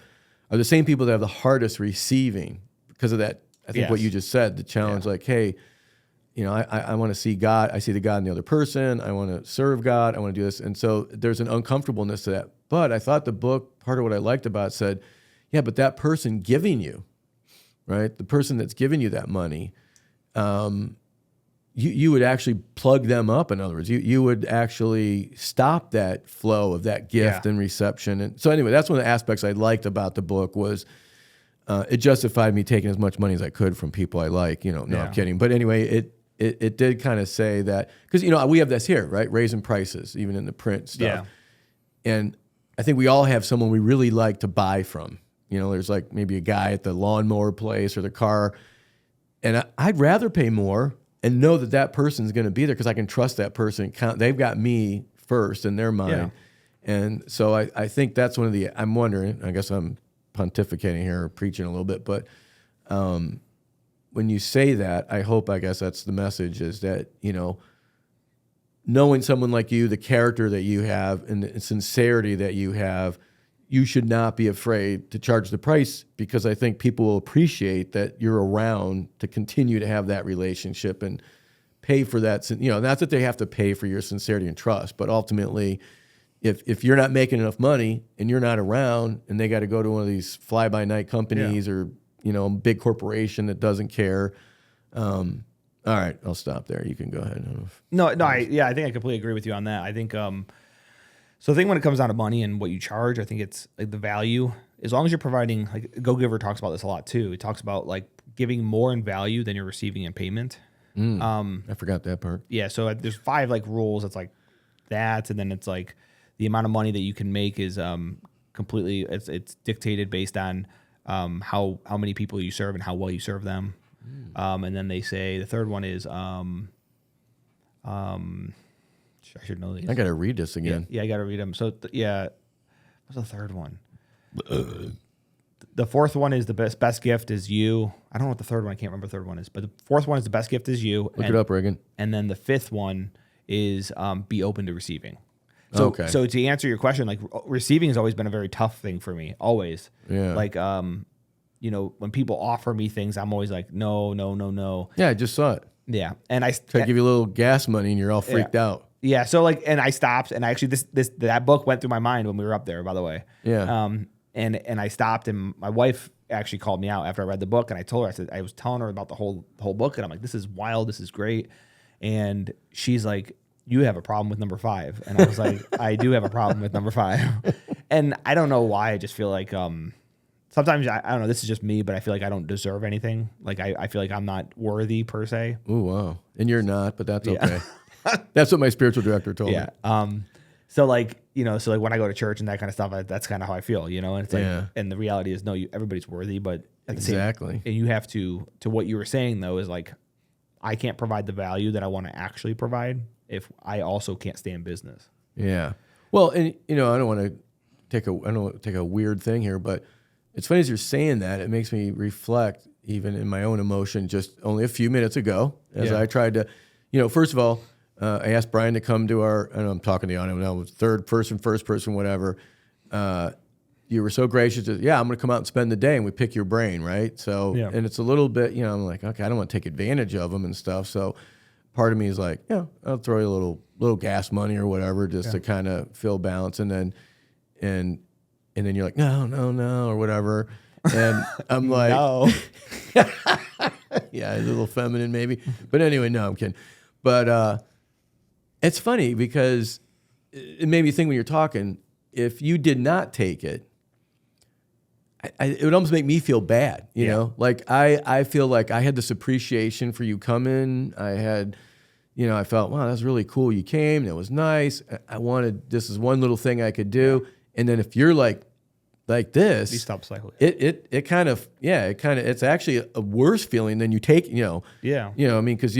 are the same people that have the hardest receiving because of that. I think what you just said, the challenge, like, hey, you know, I want to see God. I see the God in the other person. I want to serve God. I want to do this. And so there's an uncomfortableness to that. But I thought the book, part of what I liked about it said, yeah, but that person giving you, right? The person that's giving you that money, you would actually plug them up. In other words, you would actually stop that flow of that gift and reception. And so anyway, that's one of the aspects I liked about the book was it justified me taking as much money as I could from people I like. You know, no, I'm kidding. But anyway, it did kind of say that because, you know, we have this here, right? Raising prices, even in the print stuff. Yeah. And I think we all have someone we really like to buy from. You know, there's like maybe a guy at the lawnmower place or the car. And I'd rather pay more and know that that person's going to be there because I can trust that person. They've got me first in their mind. Yeah. And so I think that's one of the, I'm wondering, I guess I'm pontificating here or preaching a little bit, but when you say that, I guess that's the message is that, you know, knowing someone like you, the character that you have and the sincerity that you have, you should not be afraid to charge the price because I think people will appreciate that you're around to continue to have that relationship and pay for that. You know, not that they have to pay for your sincerity and trust, but ultimately if you're not making enough money and you're not around, and they got to go to one of these fly by night companies or a big corporation that doesn't care. All right, I'll stop there. You can go ahead. I think I completely agree with you on that. I think so I think when it comes down to money and what you charge, I think it's like the value. As long as you're providing, like Go Giver talks about this a lot too. He talks about like giving more in value than you're receiving in payment. I forgot that part. Yeah, so there's 5 like rules. It's like that, and then it's like the amount of money that you can make is completely. It's dictated based on how many people you serve and how well you serve them. And then they say the third one is I should know these. I got to read this again. Yeah, I got to read them. So what's the third one? The fourth one is the best gift is you. I don't know what the third one. I can't remember the third one is, but the fourth one is the best gift is you. Look it up, Reagan. And then the fifth one is be open to receiving. So, so to answer your question, like receiving has always been a very tough thing for me. Always. Yeah. Like, when people offer me things, I'm always like, no. Yeah, I just saw it. Yeah. And I try to give you a little gas money and you're all freaked out. Yeah. So like, and I stopped, and actually that book went through my mind when we were up there, by the way. Yeah. And I stopped, and my wife actually called me out after I read the book, and I told her, I said, I was telling her about the whole book, and I'm like, this is wild, this is great. And she's like, you have a problem with number 5. And I was like, I do have a problem with number 5. And I don't know why. I just feel like sometimes I don't know, this is just me, but I feel like I don't deserve anything. Like I feel like I'm not worthy per se. Oh, wow. And you're not, but that's okay. That's what my spiritual director told me. Yeah. So like, so like when I go to church and that kind of stuff, that's kind of how I feel, and it's like, and the reality is, no, everybody's worthy, but at the same, and you have to what you were saying though, is like, I can't provide the value that I want to actually provide if I also can't stay in business. Yeah. Well, and I don't want to take a weird thing here, but it's funny as you're saying that, it makes me reflect even in my own emotion just only a few minutes ago as I tried to, first of all, I asked Brian to come to our, I'm talking to you on it now, third person, first person, whatever. You were so gracious to, I'm going to come out and spend the day, and we pick your brain, right? So, and it's a little bit, I'm like, okay, I don't want to take advantage of them and stuff. So part of me is like, I'll throw you a little gas money or whatever just to kind of feel balance. And then you're like, no, or whatever. And I'm like, no. Yeah, a little feminine maybe. But anyway, no, I'm kidding. But, it's funny because it made me think when you're talking, if you did not take it, it would almost make me feel bad, you know? Like I feel like I had this appreciation for you coming. I had, I felt, wow, that's really cool. You came and it was nice. I wanted, this is one little thing I could do. And then if you're like this, you stop cycling. It kind of, it's actually a worse feeling than you take, I mean, because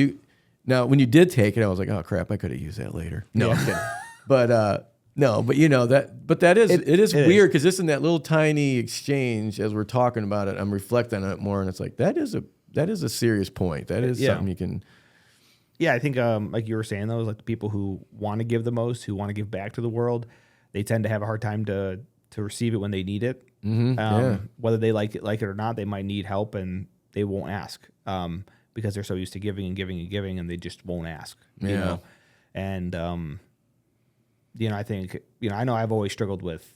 now, when you did take it, I was like, "Oh crap! I could have used that later." No, I'm kidding. But no, but that is it is weird because this in that little tiny exchange as we're talking about it, I'm reflecting on it more, and it's like that is a serious point. That is something you can. Yeah, I think like you were saying though, like the people who want to give the most, who want to give back to the world, they tend to have a hard time to receive it when they need it. Mm-hmm. Whether they like it or not, they might need help and they won't ask. Because they're so used to giving and giving and giving, and they just won't ask. And I think I know I've always struggled with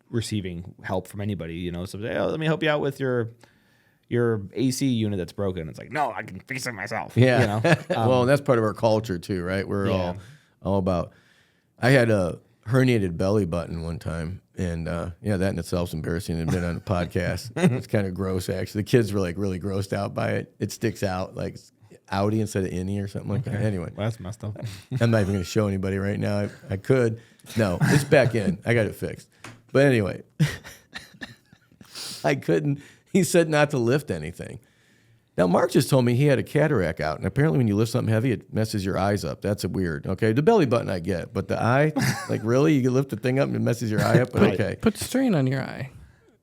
receiving help from anybody. So let me help you out with your AC unit that's broken. It's like, no, I can fix it myself. Yeah. Well, and that's part of our culture too, right? We're all about. I had a herniated belly button one time, and that in itself is embarrassing. I've been on a podcast. It's kind of gross, actually. The kids were like really grossed out by it. It sticks out like outie instead of innie or something like that. Anyway, well, that's messed up. I'm not even going to show anybody right now. I could. No, it's back in. I got it fixed. But anyway, I couldn't. He said not to lift anything. Now, Mark just told me he had a cataract out, and apparently when you lift something heavy, it messes your eyes up. That's weird. Okay, the belly button I get, but the eye, like really? You can lift the thing up and it messes your eye up? But okay. Put strain on your eye.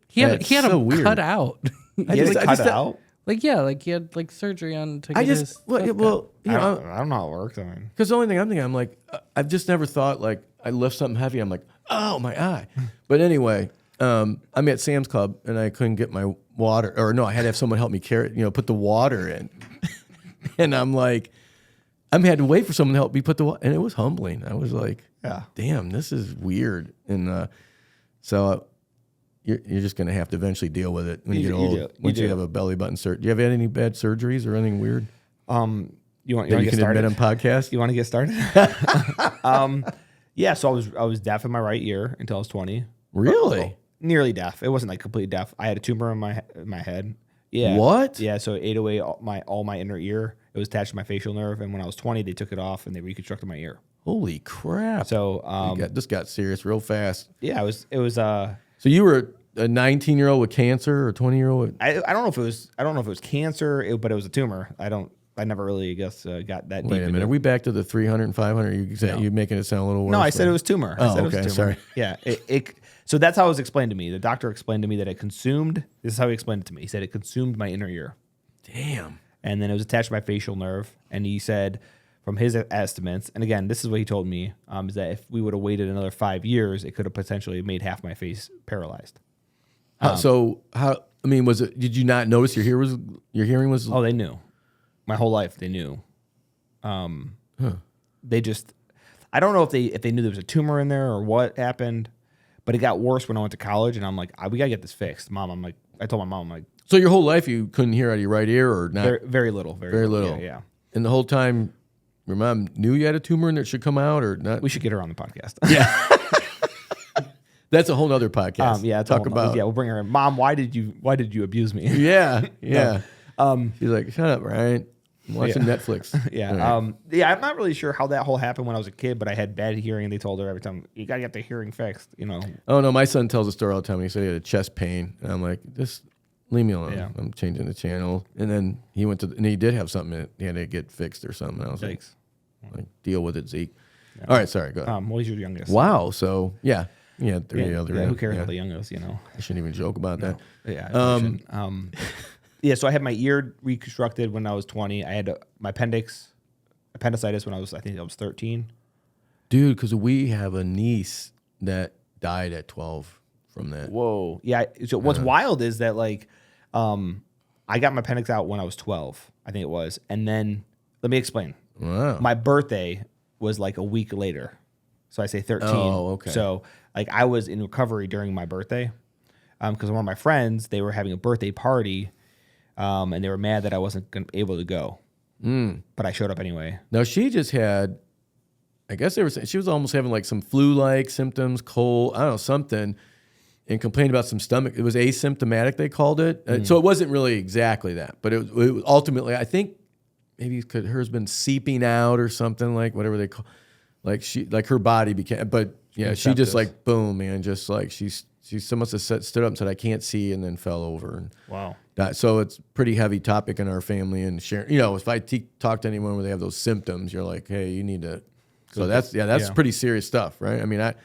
He had them cut out. He had it cut out? Like he had like surgery on to get his I don't know how it works. I mean, because the only thing I'm thinking, I'm like, I've just never thought like I lift something heavy, I'm like, oh, my eye. But anyway, I'm at Sam's Club and I couldn't get my water, or no, I had to have someone help me carry it, put the water in. And I'm like, I had to wait for someone to help me put and it was humbling. I was like, Yeah. damn, this is weird. And so you're just going to have to eventually deal with it when you get old. Once you have a belly button surgery. Do you have had any bad surgeries or anything weird? You want that to you get can started? admit on podcast? You want to get started? Yeah. So I was deaf in my right ear until I was 20. Really? Nearly deaf. It wasn't like completely deaf. I had a tumor in my head. Yeah. What? Yeah. So it ate away all my inner ear. It was attached to my facial nerve, and when I was 20, they took it off and they reconstructed my ear. Holy crap! So this got serious real fast. yeah, it was. So you were a 19-year-old with cancer, or a 20-year-old? I don't know if it was cancer, but it was a tumor. I never really, I guess, got that deep. Wait a minute. Are we back to the 300 and 500? You're making it sound a little worse. No, I said it was tumor. I said it was okay. tumor. Sorry. Yeah. So that's how it was explained to me. The doctor explained to me that it consumed. This is how he explained it to me. He said it consumed my inner ear. Damn. And then it was attached to my facial nerve. And he said, from his estimates, and again, this is what he told me, is that if we would have waited another 5 years, it could have potentially made half my face paralyzed. Was it? Did you not notice your hearing was? Oh, they knew. My whole life, they knew. They just, I don't know if they knew there was a tumor in there or what happened, but it got worse when I went to college, and I'm like, we gotta get this fixed, Mom. I told my mom, I'm like, so your whole life you couldn't hear out of your right ear, or not? very little, very little. Yeah. And the whole time, your mom knew you had a tumor and it should come out, or not? We should get her on the podcast. Yeah. That's a whole nother podcast. Yeah, we'll bring her in. Mom, why did you abuse me? Yeah. She's like, shut up, Ryan. I'm watching Netflix. Yeah. Right. Yeah, I'm not really sure how that whole happened when I was a kid, but I had bad hearing, and they told her every time, you gotta get the hearing fixed, Oh no, my son tells a story all the time. He said he had a chest pain, and I'm like, just leave me alone. Yeah. I'm changing the channel. And then and he did have something that he had to get fixed or something. I was like, deal with it, Zeke. Yeah. All right, sorry, go ahead. What was your youngest? Wow. So yeah, three other. Yeah, who cares about the youngest? I shouldn't even joke about that. Yeah. Yeah. So I had my ear reconstructed when I was 20. I had my appendicitis when I think I was 13. Dude, because we have a niece that died at 12 from that. Whoa. Yeah. So what's wild is that I got my appendix out when I was 12, I think it was, and then let me explain. Wow. My birthday was like a week later. So I say 13. Oh, okay. So I was in recovery during my birthday because one of my friends, they were having a birthday party and they were mad that I wasn't able to go. But I showed up anyway. Now she just had, I guess they were saying she was almost having like some flu-like symptoms, cold, I don't know, something, and complained about some stomach. It was asymptomatic, they called it. So it wasn't really exactly that, but it was ultimately, I think, maybe hers been seeping out or something, like whatever they call, like her body became. But yeah, she just like boom, man, just like she must have stood up and said, "I can't see," and then fell over. And Wow. So it's a pretty heavy topic in our family and sharing. If I talk to anyone where they have those symptoms, you're like, "Hey, you need to." So that's pretty serious stuff, right? I mean, I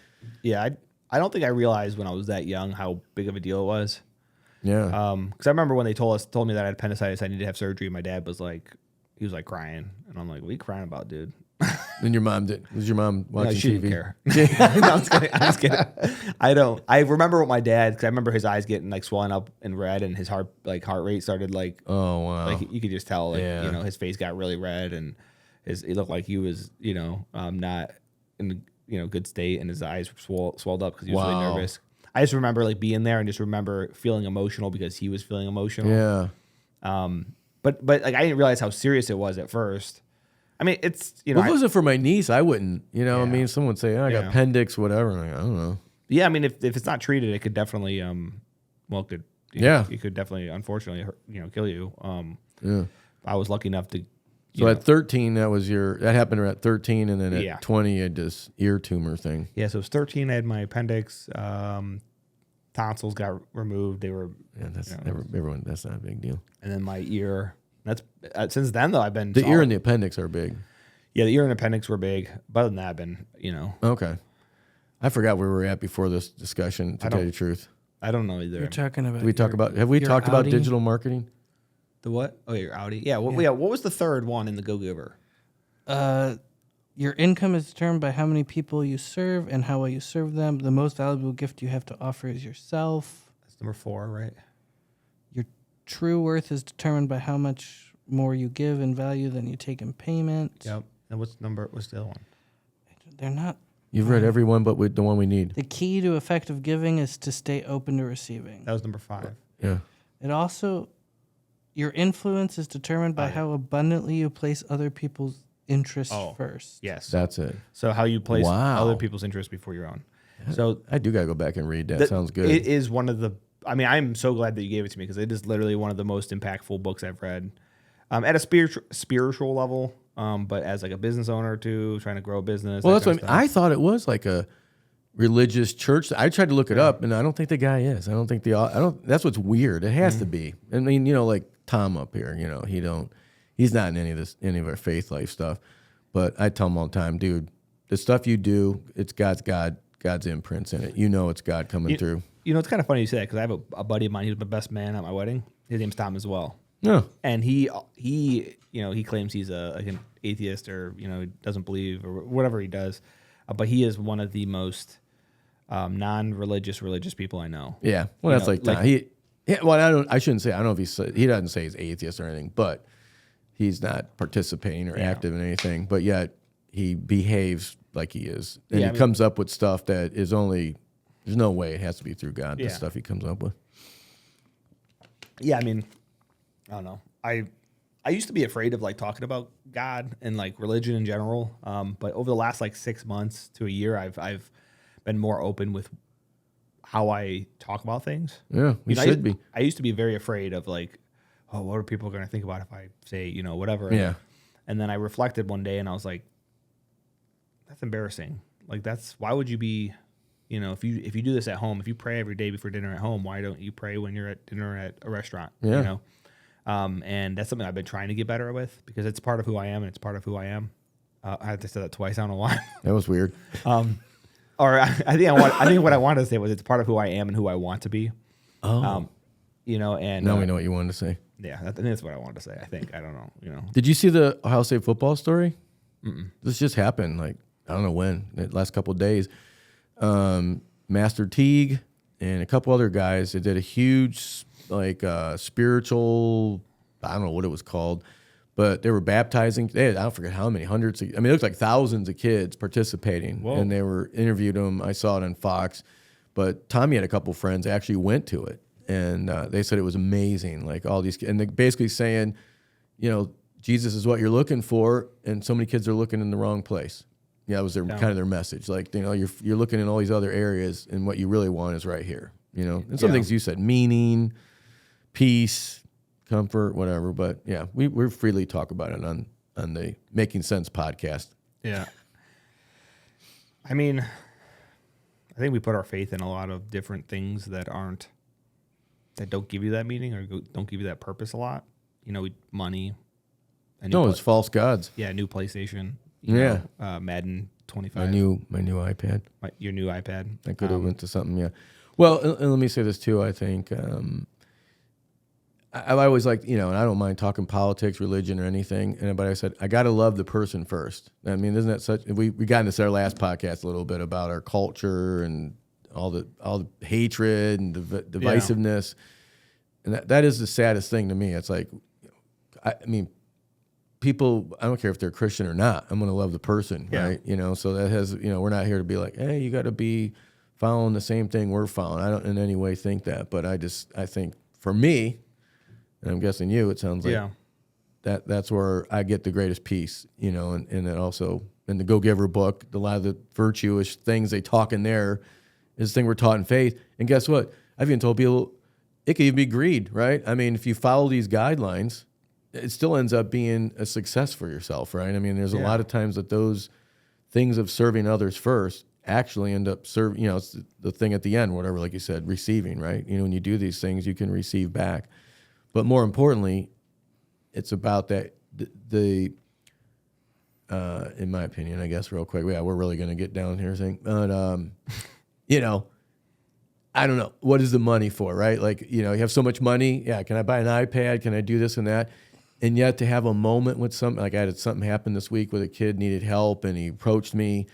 don't think I realized when I was that young how big of a deal it was. Yeah. Because I remember when they told me that I had appendicitis, I needed to have surgery. My dad was like. He was like crying, and I'm like, "What are you crying about, dude?" And your mom did? Was your mom watching no, she TV? Didn't care. No, I'm just kidding. I don't. I remember what my dad, because I remember his eyes getting like swollen up and red, and his heart rate started like. Oh wow! Like you could just tell, his face got really red, and it looked like he was, not in good state, and his eyes swelled up because he was really nervous. I just remember being there and just remember feeling emotional because he was feeling emotional. Yeah. But I didn't realize how serious it was at first. I mean, it's Well, if it wasn't for my niece, I wouldn't. I mean, someone would say, "Oh, I got appendix, whatever." I'm like, I don't know. Yeah, I mean, if it's not treated, it could definitely it could definitely unfortunately kill you. Yeah. I was lucky enough to. So at 13, that happened at 13, and then at 20, you had this ear tumor thing. Yeah, so it was 13. I had my appendix. Tonsils got removed. They were. Yeah, everyone. That's not a big deal. And then my ear. That's since then though I've been. The ear and the appendix are big. Yeah, the ear and appendix were big. But other than that, I've been. Okay. I forgot where we were at before this discussion. To tell you the truth, I don't know either. You're talking about. Have we talked about digital marketing? The what? Oh, your Audi. Yeah. What was the third one in the Go Giver? Your income is determined by how many people you serve and how well you serve them. The most valuable gift you have to offer is yourself. That's number 4, right? Your true worth is determined by how much more you give in value than you take in payment. Yep. And what's the other one? They're not. You've read every one but with the one we need. The key to effective giving is to stay open to receiving. That was number 5. Yeah. It also, your influence is determined by how abundantly you place other people's interests first. Yes. That's it. So how you place Wow. other people's interests before your own. So I do got to go back and read that. Sounds good. It is one of the, I mean, I'm so glad that you gave it to me because it is literally one of the most impactful books I've read at a spiritual level, but as like a business owner too, trying to grow a business. Well, that's what I thought it was like a religious church. I tried to look it up, and I don't think the guy is. I don't think that's what's weird. It has to be. I mean, like Tom up here, he's not in any of our faith life stuff. But I tell him all the time, dude, the stuff you do, it's God's imprints in it. It's God coming through. It's kind of funny you say that because I have a buddy of mine. He was my best man at my wedding. His name's Tom as well. Yeah. And he claims he's an atheist or he doesn't believe or whatever he does, but he is one of the most religious people I know. Yeah. Well, that's like Tom. I shouldn't say. I don't know if he doesn't say he's atheist or anything, but he's not participating or active in anything. But yet he behaves like he is, and he comes up with stuff that is only. There's no way it has to be through God. The stuff he comes up with. Yeah, I mean, I don't know. I used to be afraid of like talking about God and like religion in general, but over the last like 6 months to a year, I've been more open with how I talk about things. Yeah, you should be. I used to be very afraid of like, oh, what are people going to think about if I say whatever? Yeah. And then I reflected one day and I was like, that's embarrassing. Like why would you be, if you do this at home, if you pray every day before dinner at home, why don't you pray when you're at dinner at a restaurant? Yeah. And that's something I've been trying to get better with because it's part of who I am and it's part of who I am. I had to say that twice. I don't know why. That was weird. Or I think what I wanted to say was it's part of who I am and who I want to be. Oh. And now we know what you wanted to say. Yeah, that's what I wanted to say. I think I don't know. Did you see the Ohio State football story? Mm-mm. This just happened. Like I don't know when. The last couple of days. Master Teague and a couple other guys. They did a huge spiritual. I don't know what it was called, but they were baptizing. I don't forget how many hundreds. It looked like thousands of kids participating. Whoa. And they were interviewed them. I saw it on Fox, but Tommy had a couple friends actually went to it, and they said it was amazing. Like all these, and they're basically saying, Jesus is what you're looking for, and so many kids are looking in the wrong place. Yeah, that was kind of their message. Like, you're looking in all these other areas, and what you really want is right here. And some things you said, meaning, peace, comfort, whatever. But yeah, we freely talk about it on the Making Sense podcast. Yeah. I mean, I think we put our faith in a lot of different things that don't give you that meaning or don't give you that purpose a lot. Money. It's false gods. Yeah, new PlayStation. Madden 25. My new iPad. Your new iPad. I could have went to something. Yeah. Well, and let me say this too. I think I always like and I don't mind talking politics, religion, or anything. But I said I got to love the person first. I mean, isn't that such? We got into our last podcast a little bit about our culture and all the hatred and divisiveness, and that is the saddest thing to me. It's like, I mean. People, I don't care if they're Christian or not. I'm going to love the person, right? So that has, we're not here to be like, hey, you got to be following the same thing we're following. I don't in any way think that, but I think for me, and I'm guessing you, it sounds like that's where I get the greatest peace, and it also in the Go Giver book, a lot of the virtuous things they talk in there is the thing we're taught in faith. And guess what? I've even told people it could even be greed, right? I mean, if you follow these guidelines, it still ends up being a success for yourself, right? I mean, there's a lot of times that those things of serving others first actually end up serving, it's the thing at the end, whatever, like you said, receiving, right? When you do these things, you can receive back. But more importantly, it's about that, in my opinion, I guess, real quick. Yeah, we're really going to get down here saying, but, I don't know. What is the money for, right? Like, you have so much money. Yeah, can I buy an iPad? Can I do this and that? And yet to have a moment with something, like I had something happen this week with a kid needed help and he approached me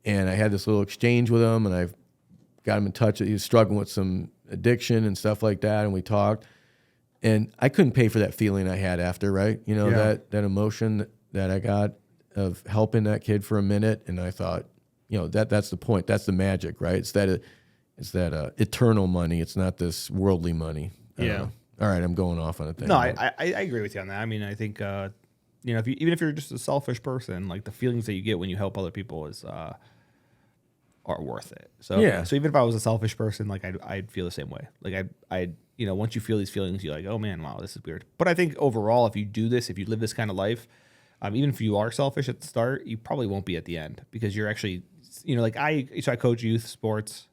and I had this little exchange with him and I got him in touch. He was struggling with some addiction and stuff like that. And we talked and I couldn't pay for that feeling I had after, right? That emotion that I got. of helping that kid for a minute, and I thought, that's the point. That's the magic, right? It's that eternal money. It's not this worldly money. Yeah. All right, I'm going off on a thing. No, I agree with you on that. I mean, I think even if you're just a selfish person, like the feelings that you get when you help other people are worth it. So Yeah. So even if I was a selfish person, like I'd feel the same way. Like I'd once you feel these feelings, you're like, oh man, wow, this is weird. But I think overall, if you do this, if you live this kind of life, even if you are selfish at the start, you probably won't be at the end because you're actually, like I coach youth sports.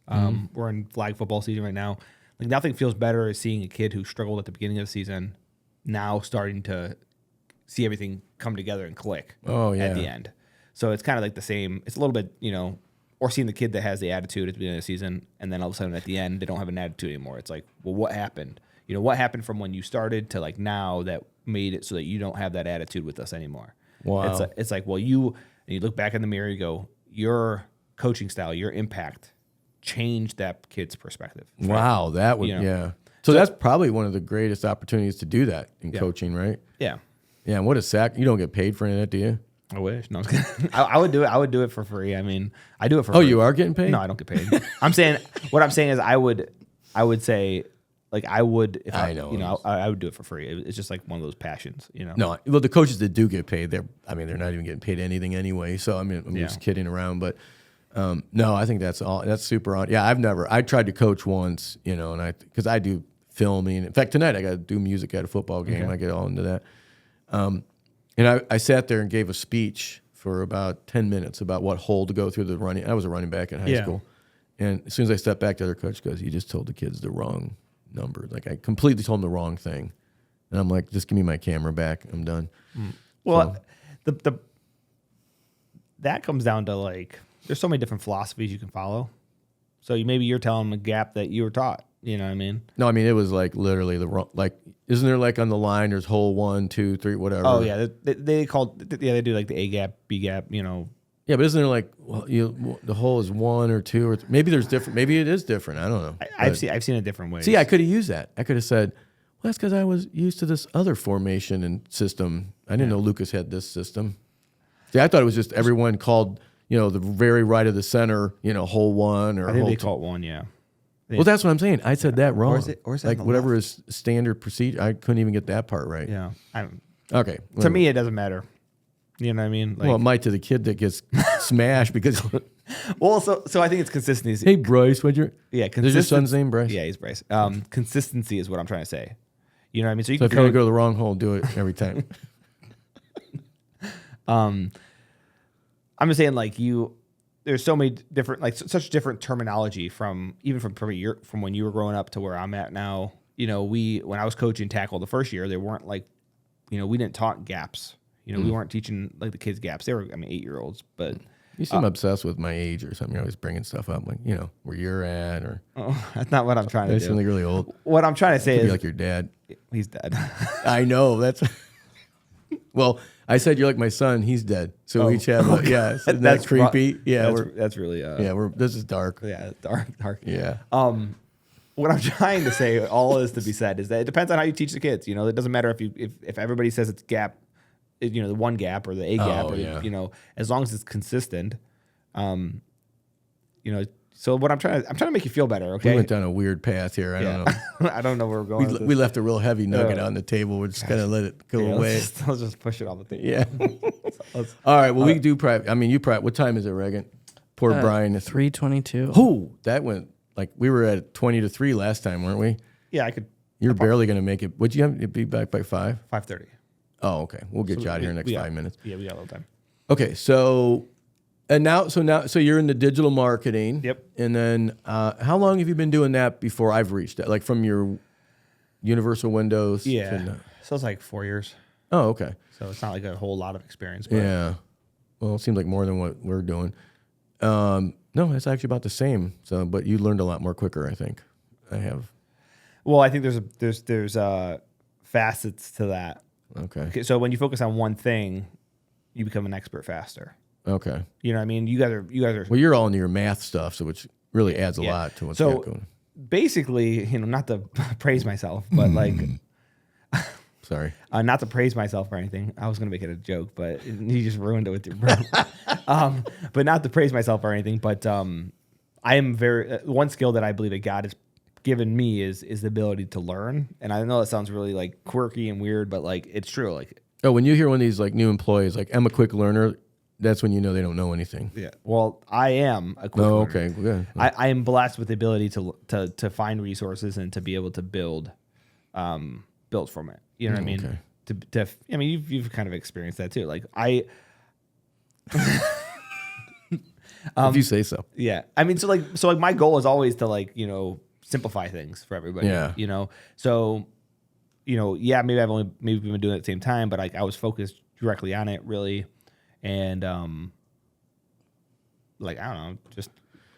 We're in flag football season right now. Like nothing feels better as seeing a kid who struggled at the beginning of the season now starting to see everything come together and click at the end. So it's kind of like the same. It's a little bit, or seeing the kid that has the attitude at the beginning of the season and then all of a sudden at the end they don't have an attitude anymore. It's like, well, what happened? What happened from when you started to like now that made it so that you don't have that attitude with us anymore? Wow. It's like, well, you look back in the mirror, you go, your coaching style, your impact changed that kid's perspective. Right? Wow, that would So that's probably one of the greatest opportunities to do that in coaching, right? Yeah. Yeah, and what a sack. You don't get paid for any of that, do you? I wish. No, I'm just kidding. I would do it. I would do it for free. I mean, I do it for Oh, free. you are getting paid? No, I don't get paid. What I'm saying is I would say like I would if I know. I would do it for free. It's just like one of those passions, No, well, the coaches that do get paid, they're not even getting paid anything anyway. So I'm just kidding around, but no, I think that's super on. Yeah, I tried to coach once, and because I do filming. In fact, tonight I got to do music at a football game. Okay. I get all into that. And I sat there and gave a speech for about 10 minutes about what hole to go through the running. I was a running back in high school. And as soon as I stepped back, the other coach goes, "You just told the kids the wrong number." Like I completely told them the wrong thing. And I'm like, "Just give me my camera back. I'm done." Well, so, that comes down to like, there's so many different philosophies you can follow. So maybe you're telling them a gap that you were taught. You know what I mean? No, I mean, it was like literally the wrong, like, isn't there like on the line, there's hole 1, 2, 3, whatever. Oh yeah. They they do like the A gap, B gap, Yeah, but isn't there like, the hole is 1 or 2 or maybe there's different, maybe it is different. I don't know. I've seen it different ways. See, I could have used that. I could have said, well, that's because I was used to this other formation and system. I didn't know Lucas had this system. See, I thought it was just everyone called, the very right of the center, hole 1 or I think hole they 2. call it 1, yeah. Well, that's what I'm saying. I said that wrong. Or is that like whatever is standard procedure. I couldn't even get that part right. Yeah. Okay. To me, it doesn't matter. You know what I mean? Like, Well, it might to the kid that gets smashed because. well, so I think it's consistency. Hey, Bryce, what'd your? Yeah, Is your son's name Bryce? Yeah, he's Bryce. Consistency is what I'm trying to say. You know what I mean? So if you're gonna go to the wrong hole, do it every time. I'm just saying, like there's so many different, like such different terminology from when you were growing up to where I'm at now. When I was coaching tackle the first year, they weren't like, we didn't talk gaps. We weren't teaching like the kids gaps. They were, 8-year-olds, but. You seem obsessed with my age or something. You're always bringing stuff up, like, where you're at or. Oh, that's not what I'm trying to You do. seem like really old. What I'm trying to say is. Like your dad. He's dead. I know. That's. Well, I said you're like my son. He's dead. So we each have. Isn't that creepy? Yeah, that's really. This is dark. Yeah, dark. Yeah. What I'm trying to say, all is to be said, is that it depends on how you teach the kids. It doesn't matter if everybody says it's gap, the one gap or the A gap, as long as it's consistent. So what I'm trying to make you feel better. Okay. We went down a weird path here. I don't know. I don't know where we're going. We left a real heavy nugget on the table. We're just gonna let it go away. Let's just push it off the table. Yeah. All right. Well, we do probably. I mean, you probably. What time is it, Reagan? Poor Brian. 3:22. Oh, that went like we were at 20 to 3 last time, weren't we? Yeah, I could. You're barely gonna make it. Would you have to be back by 5? 5:30. Oh, okay. We'll get you out of here in the next 5 minutes. Yeah, we got a little time. Okay, so you're in the digital marketing. Yep. And then how long have you been doing that before I've reached that? Like from your Universal Windows? Yeah. So it's like 4 years. Oh, okay. So it's not like a whole lot of experience. But Yeah. Well, it seems like more than what we're doing. No, it's actually about the same. So, but you learned a lot more quicker, I think. I have. Well, I think there's facets to that. Okay. So when you focus on one thing, you become an expert faster. Okay. You know what I mean? You guys are. Well, you're all into your math stuff, so which really adds a lot to what's going. Basically, not to praise myself, but like. Sorry. Not to praise myself or anything. I was gonna make it a joke, but you just ruined it with your but not to praise myself or anything. But I am very one skill that I believe that God has given me is the ability to learn. And I know that sounds really like quirky and weird, but like it's true. Like When you hear one of these like new employees, like I'm a quick learner, that's when you know they don't know anything. yeah. Well, I am a quick learner. Okay, good. I am blessed with the ability to find resources and to be able to build from it. You know what I mean? Okay. I mean, you've kind of experienced that too. Like If you say so. yeah. I mean, so like my goal is always to like, simplify things for everybody. Yeah. So, yeah, maybe we've been doing it at the same time, but like I was focused directly on it really. And like, I don't know, just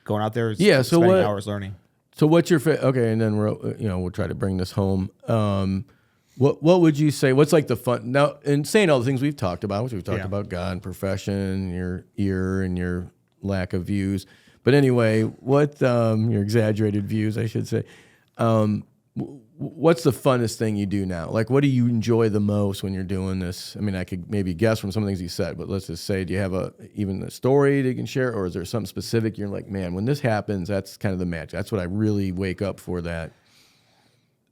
going out there, spending hours learning. So what's your okay? And then we'll try to bring this home. What would you say? What's like the fun now? And saying all the things we've talked about, which we've talked about God, profession, your ear, and your lack of views. But anyway, what your exaggerated views, I should say. What's the funnest thing you do now? Like, what do you enjoy the most when you're doing this? I mean, I could maybe guess from some of the things you said, but let's just say, do you have even a story that you can share, or is there something specific you're like, man, when this happens, that's kind of the magic. That's what I really wake up for. That.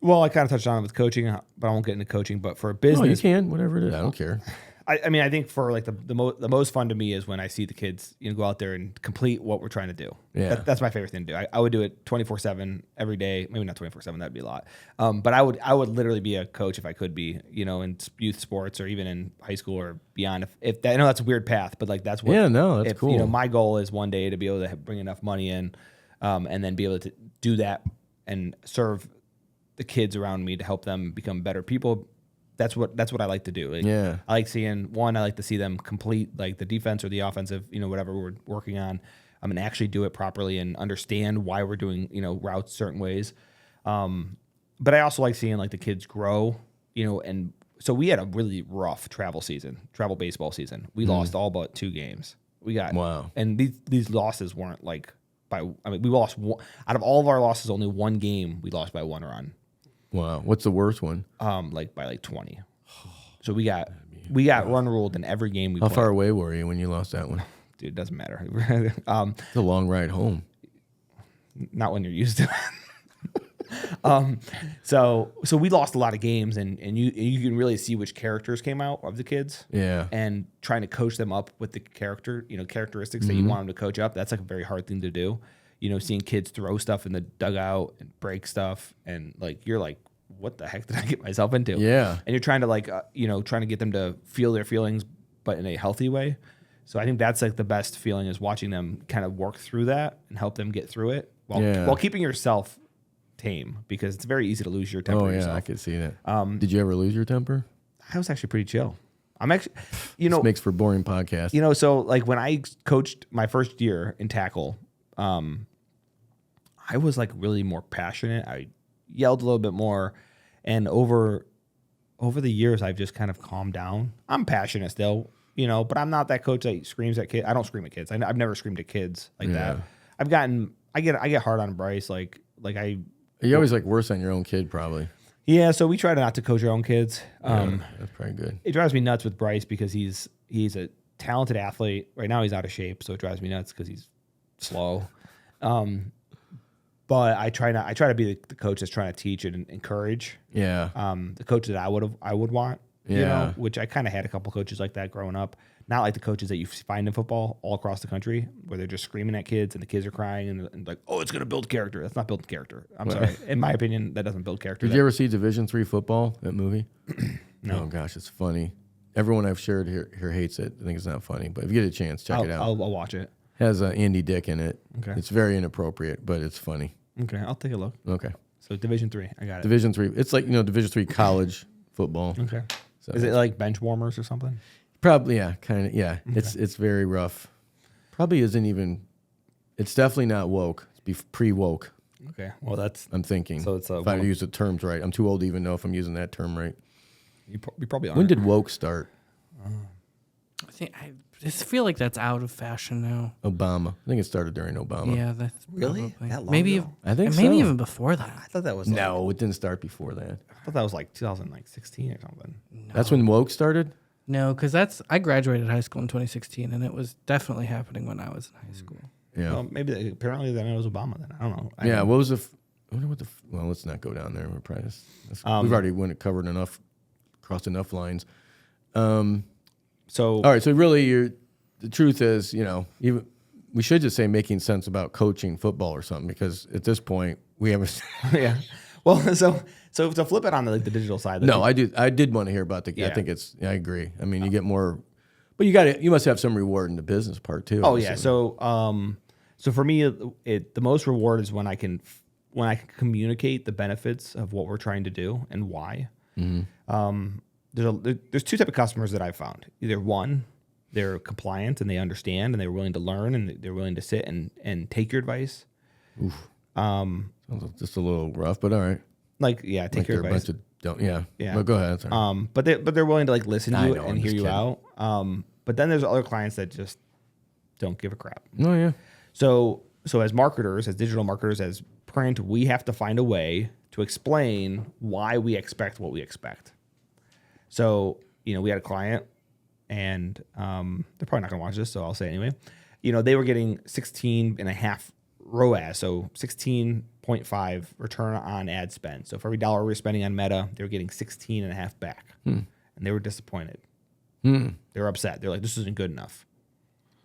Well, I kind of touched on it with coaching, but I won't get into coaching. But for a business, you can, whatever it is, I don't care. I mean, I think for like the most fun to me is when I see the kids, go out there and complete what we're trying to do. Yeah, that's my favorite thing to do. I would do it 24/7 every day. Maybe not 24/7. That'd be a lot. But I would literally be a coach if I could be, in youth sports or even in high school or beyond. If I know that's a weird path, but like that's what. Yeah, no, that's cool. My goal is one day to be able to bring enough money in, and then be able to do that and serve the kids around me to help them become better people. That's what I like to do. Like, yeah. I like to see them complete like the defense or the offensive, whatever we're working on. I'm going to actually do it properly and understand why we're doing, routes certain ways. But I also like seeing like the kids grow, and so we had a really rough travel baseball season. We lost all but 2 games. Wow. And these losses weren't like we lost one, out of all of our losses, only 1 game we lost by 1 run. Wow. What's the worst one? Like by like 20. So we got run ruled in every game we How played. far away were you when you lost that one? Dude, it doesn't matter. It's a long ride home. Not when you're used to it. So we lost a lot of games, and you can really see which characters came out of the kids. Yeah. And trying to coach them up with the characteristics that you want them to coach up. That's like a very hard thing to do. Seeing kids throw stuff in the dugout and break stuff, and like you're like, what the heck did I get myself into? Yeah. And you're trying to like, trying to get them to feel their feelings, but in a healthy way. So I think that's like the best feeling is watching them kind of work through that and help them get through it while keeping yourself tame, because it's very easy to lose your temper. Oh yeah, yourself. I could see that. Did you ever lose your temper? I was actually pretty chill. I'm actually, This makes for boring podcast. So like when I coached my first year in tackle, I was like really more passionate. I yelled a little bit more, and over the years, I've just kind of calmed down. I'm passionate still, but I'm not that coach that screams at kids. I don't scream at kids. I've never screamed at kids like that. I get hard on Bryce. You always like worse on your own kid, probably. Yeah. So we try to not to coach our own kids. That's probably good. It drives me nuts with Bryce because he's a talented athlete. Right now he's out of shape, so it drives me nuts because he's slow. But I try to be the coach that's trying to teach and encourage. Yeah. The coach that I would want. Yeah. Which I kind of had a couple coaches like that growing up. Not like the coaches that you find in football all across the country, where they're just screaming at kids and the kids are crying and like, oh, it's going to build character. That's not building character. I'm sorry. In my opinion, that doesn't build character. Did you ever see Division III football, that movie? No. Oh gosh, it's funny. Everyone I've shared here hates it. I think it's not funny, but if you get a chance, check it out. I'll watch it. Has Andy Dick in it. Okay. It's very inappropriate, but it's funny. Okay, I'll take a look. Okay. So Division III, I got it. Division III. It's like Division III college football. Okay. So Is it like bench warmers or something? Probably, yeah, kind of, yeah. Okay. It's very rough. Probably isn't even. It's definitely not woke. It's pre-woke. Okay. Well, that's. I'm thinking. So it's if I use the terms right, I'm too old to even know if I'm using that term right. You probably are. When did woke start? I think just feel like that's out of fashion now. Obama. I think it started during Obama. Yeah, that's Really? probably- That long maybe ago? I think and maybe so. even before that. I thought that was No, it didn't start before that. I thought that was like 2016 or something. That's when woke started? No, because I graduated high school in 2016, and it was definitely happening when I was in high school. Yeah. Well, maybe apparently then it was Obama. Then I don't know. Yeah, what was the? I wonder what the. Well, let's not go down there. We're probably we've already covered enough, crossed enough lines. So All right, so really, the truth is, even we should just say making sense about coaching football or something, because at this point we haven't. yeah. Well, so to flip it on the digital side. No, I did want to hear about the. I Yeah. think I agree. I mean, you get more, but you must have some reward in the business part too. Oh yeah. So for me, the most reward is when I can communicate the benefits of what we're trying to do and why. There's two type of customers that I've found. Either one, they're compliant and they understand and they're willing to learn and they're willing to sit and take your advice. Sounds just a little rough, but all right. Take your They're a advice. bunch of don't. Yeah. Yeah. But go ahead. Sorry. But they're willing to listen to I you know, and I'm hear just you kidding. out. But then there's other clients that just don't give a crap. Oh yeah. So as marketers, as digital marketers, as print, we have to find a way to explain why we expect what we expect. So, we had a client and they're probably not going to watch this, so I'll say it anyway. They were getting 16.5 ROAS, so 16.5 return on ad spend. So for every dollar we were spending on Meta, they were getting 16.5 back. And they were disappointed. They were upset. They're like, this isn't good enough.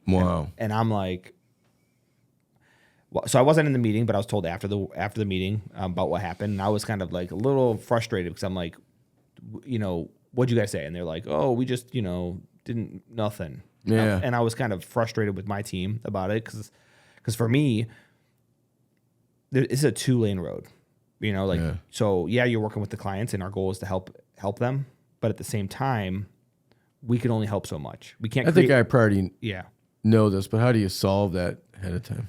Wow. And I'm like, well, so I wasn't in the meeting, but I was told after the meeting about what happened. And I was kind of like a little frustrated because I'm like, what'd you guys say? And they're like, oh, we just, didn't nothing. Yeah. And I was kind of frustrated with my team about it because for me, it's a 2-lane road. So you're working with the clients and our goal is to help them. But at the same time, we can only help so much. We can't. I think I probably Yeah. know this, but how do you solve that ahead of time?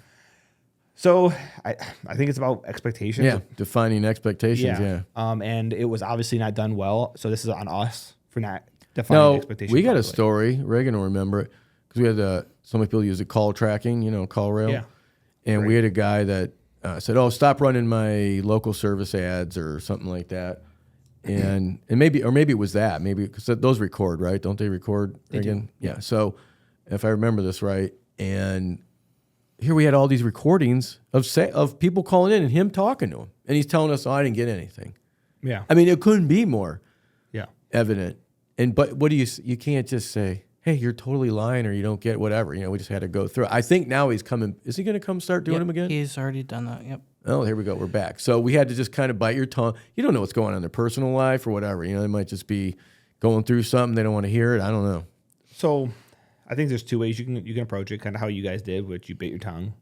So I think it's about expectations. Yeah, defining expectations. Yeah. And it was obviously not done well. So this is on us for not defining No, expectations. we got a properly. story. Reagan will remember it because we had so many people use the call tracking, call rail. Yeah. And we had a guy that said, "Oh, stop running my local service ads or something like that." And maybe it was that because those record, right? Don't they record? They Reagan? Do. Yeah. So if I remember this right, and here we had all these recordings of people calling in and him talking to him, and he's telling us, "Oh, I didn't get anything." Yeah. I mean, it couldn't be more Yeah. evident. But what do you can't just say, "Hey, you're totally lying," or you don't get whatever. We just had to go through it. I think now he's coming. Is he going to come start doing them again? He's already done that. Yep. Oh, here we go. We're back. So we had to just kind of bite your tongue. You don't know what's going on in their personal life or whatever. They might just be going through something. They don't want to hear it. I don't know. So I think there's two ways you can approach it, kind of how you guys did, which you bit your tongue.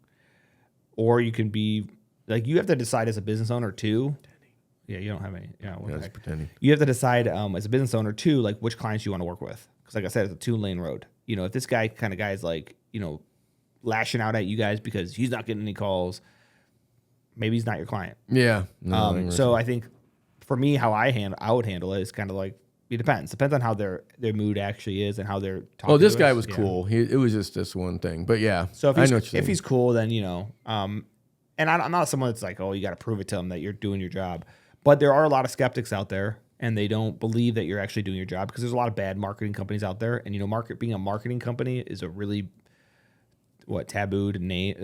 Or you can be you have to decide as a business owner too. Yeah, you don't have any. Yeah, I was pretending. You have to decide as a business owner too, which clients you want to work with. Because like I said, it's a 2-lane road. If this guy is lashing out at you guys because he's not getting any calls, maybe he's not your client. Yeah. No, So I think for me, how I would handle it is kind of like it depends. Depends on how their mood actually is and how they're talking. Well, this to guy us. was Yeah. cool. It was just this one thing. But yeah, So if I he's, know what you're if saying. he's cool, then and I'm not someone that's like, oh, you got to prove it to him that you're doing your job. But there are a lot of skeptics out there, and they don't believe that you're actually doing your job because there's a lot of bad marketing companies out there. And being a marketing company is a really tabooed name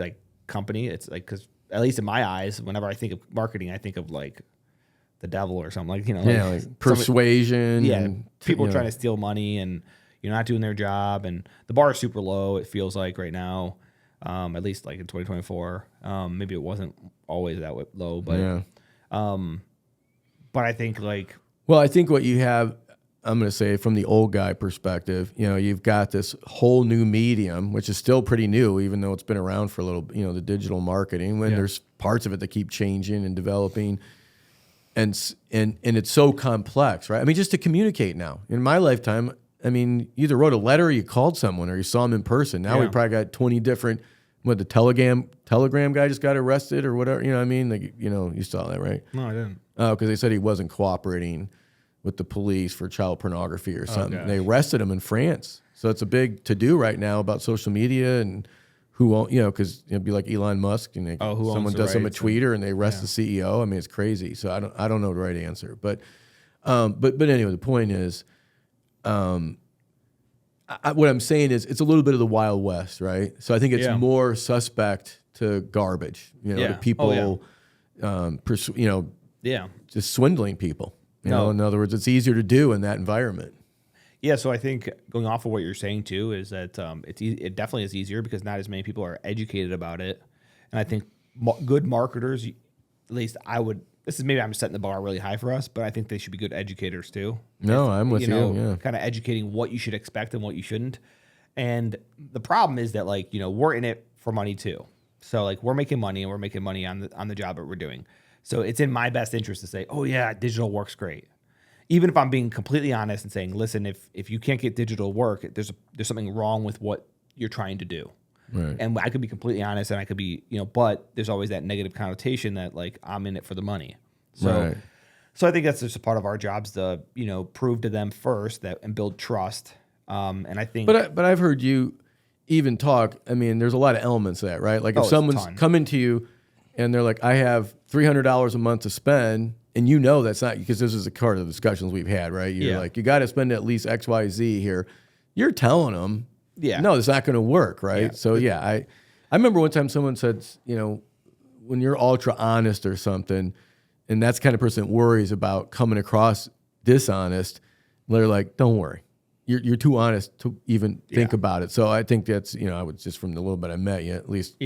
company. It's because at least in my eyes, whenever I think of marketing, I think of the devil or something persuasion. Yeah, and, people trying to steal money and you're not doing their job, and the bar is super low. It feels like right now, at least in 2024. Maybe it wasn't always that low, but Yeah. But I think Well, I think what you have, I'm going to say from the old guy perspective, you've got this whole new medium, which is still pretty new, even though it's been around for a little, the digital marketing, when there's parts of it that keep changing and developing. And it's so complex, right? I mean, just to communicate now. In my lifetime, I mean, you either wrote a letter or you called someone or you saw them in person. Now we probably got 20 different, the Telegram guy just got arrested or whatever. You know what I mean? You saw that, right? no, I didn't. Oh, because they said he wasn't cooperating with the police for child pornography or something. gosh. They arrested him in France. So it's a big to-do right now about social media and who won't, because it'd be like Elon Musk and who owns someone the does some at rights Twitter and they arrest the CEO. I mean, it's crazy. So I don't know the right answer. But anyway, the point is, what I'm saying is it's a little bit of the Wild West, right? So I think it's more suspect to garbage, to people, just swindling people. You know, in other words, it's easier to do in that environment. Yeah, so I think going off of what you're saying too is that it definitely is easier because not as many people are educated about it, and I think good marketers, at least I would. This is maybe I'm setting the bar really high for us, but I think they should be good educators too. No, I'm with you. Yeah, kind of educating what you should expect and what you shouldn't. And the problem is that we're in it for money too. So we're making money and we're making money on the job that we're doing. So it's in my best interest to say, oh yeah, digital works great. Even if I'm being completely honest and saying, listen, if you can't get digital work, there's something wrong with what you're trying to do. right. And I could be completely honest and I could be, but there's always that negative connotation that I'm in it for the money. So, Right. so I think that's just a part of our jobs to, prove to them first and build trust. And I think, But I've heard you even talk. I mean, there's a lot of elements to that, right? Like if it's a someone's ton. coming to you and they're like, I have $300 a month to spend, and that's not because this is a part of the discussions we've had, right? You're like, you got to spend at least X, Y, Z here. You're telling them, no, it's not going to work, right? Yeah. So I remember one time someone said, when you're ultra honest or something, and that's the kind of person that worries about coming across dishonest, they're like, don't worry. You're too honest to even think about it. So I think that's, I would just from the little bit I met you, at least,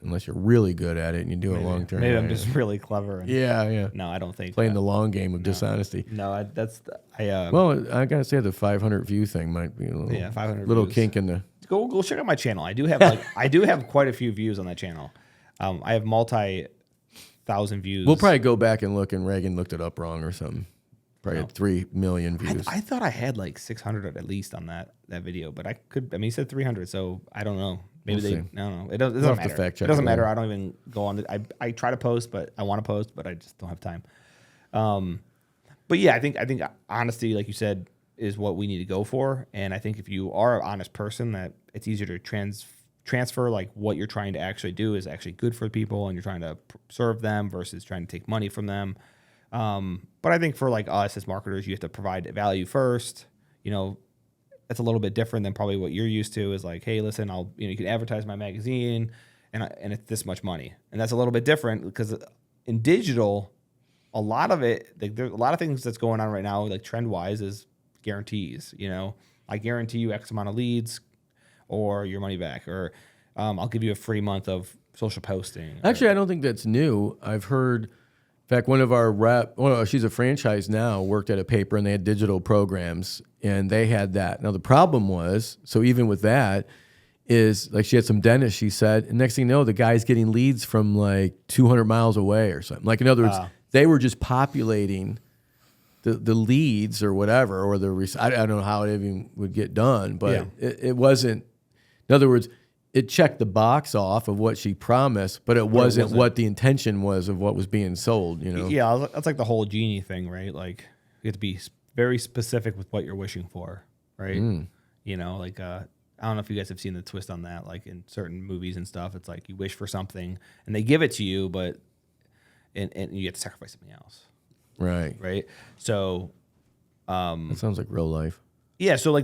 unless you're really good at it and you do it long term. maybe I'm just really clever. And Yeah. No, I don't think Playing the long game of dishonesty. No, Well, I gotta say the 500 view thing might be a little, 500 little views. kink in the. Go check out my channel. I do have quite a few views on that channel. I have multi-thousand views. We'll probably go back and look, and Reagan looked it up wrong or something. Probably had 3 million views. I thought I had 600 at least on that video, but he said 300, so I don't know. Maybe We'll see. I don't know. It doesn't have to matter. fact check It doesn't it matter. later. I don't even go on. I try to post, but I want to post, but I just don't have time. But yeah, I think honesty, like you said, is what we need to go for. And I think if you are an honest person, that it's easier to transfer what you're trying to actually do is actually good for people, and you're trying to serve them versus trying to take money from them. But I think for us as marketers, you have to provide value first. It's a little bit different than probably what you're used to. Is hey, listen, you can advertise my magazine, and it's this much money, and that's a little bit different because in digital, a lot of it, there's a lot of things that's going on right now, trend wise, is guarantees. I guarantee you X amount of leads, or your money back, or I'll give you a free month of social posting. Actually, I don't think that's new. I've heard, in fact, one of our she's a franchise now, worked at a paper and they had digital programs and they had that. Now, the problem was, so even with that, is she had some dentists, she said, and next thing you know, the guy's getting leads from 200 miles away or something. In other words, they were just populating the leads or whatever, or I don't know how it even would get done, but it wasn't, in other words, it checked the box off of what she promised, but it wasn't what the intention was of what was being sold, Yeah, that's the whole genie thing, right? You have to be very specific with what you're wishing for, right? I don't know if you guys have seen the twist on that, in certain movies and stuff. It's you wish for something and they give it to you, but and you have to sacrifice something else. Right. Right. So That sounds like real life. yeah, so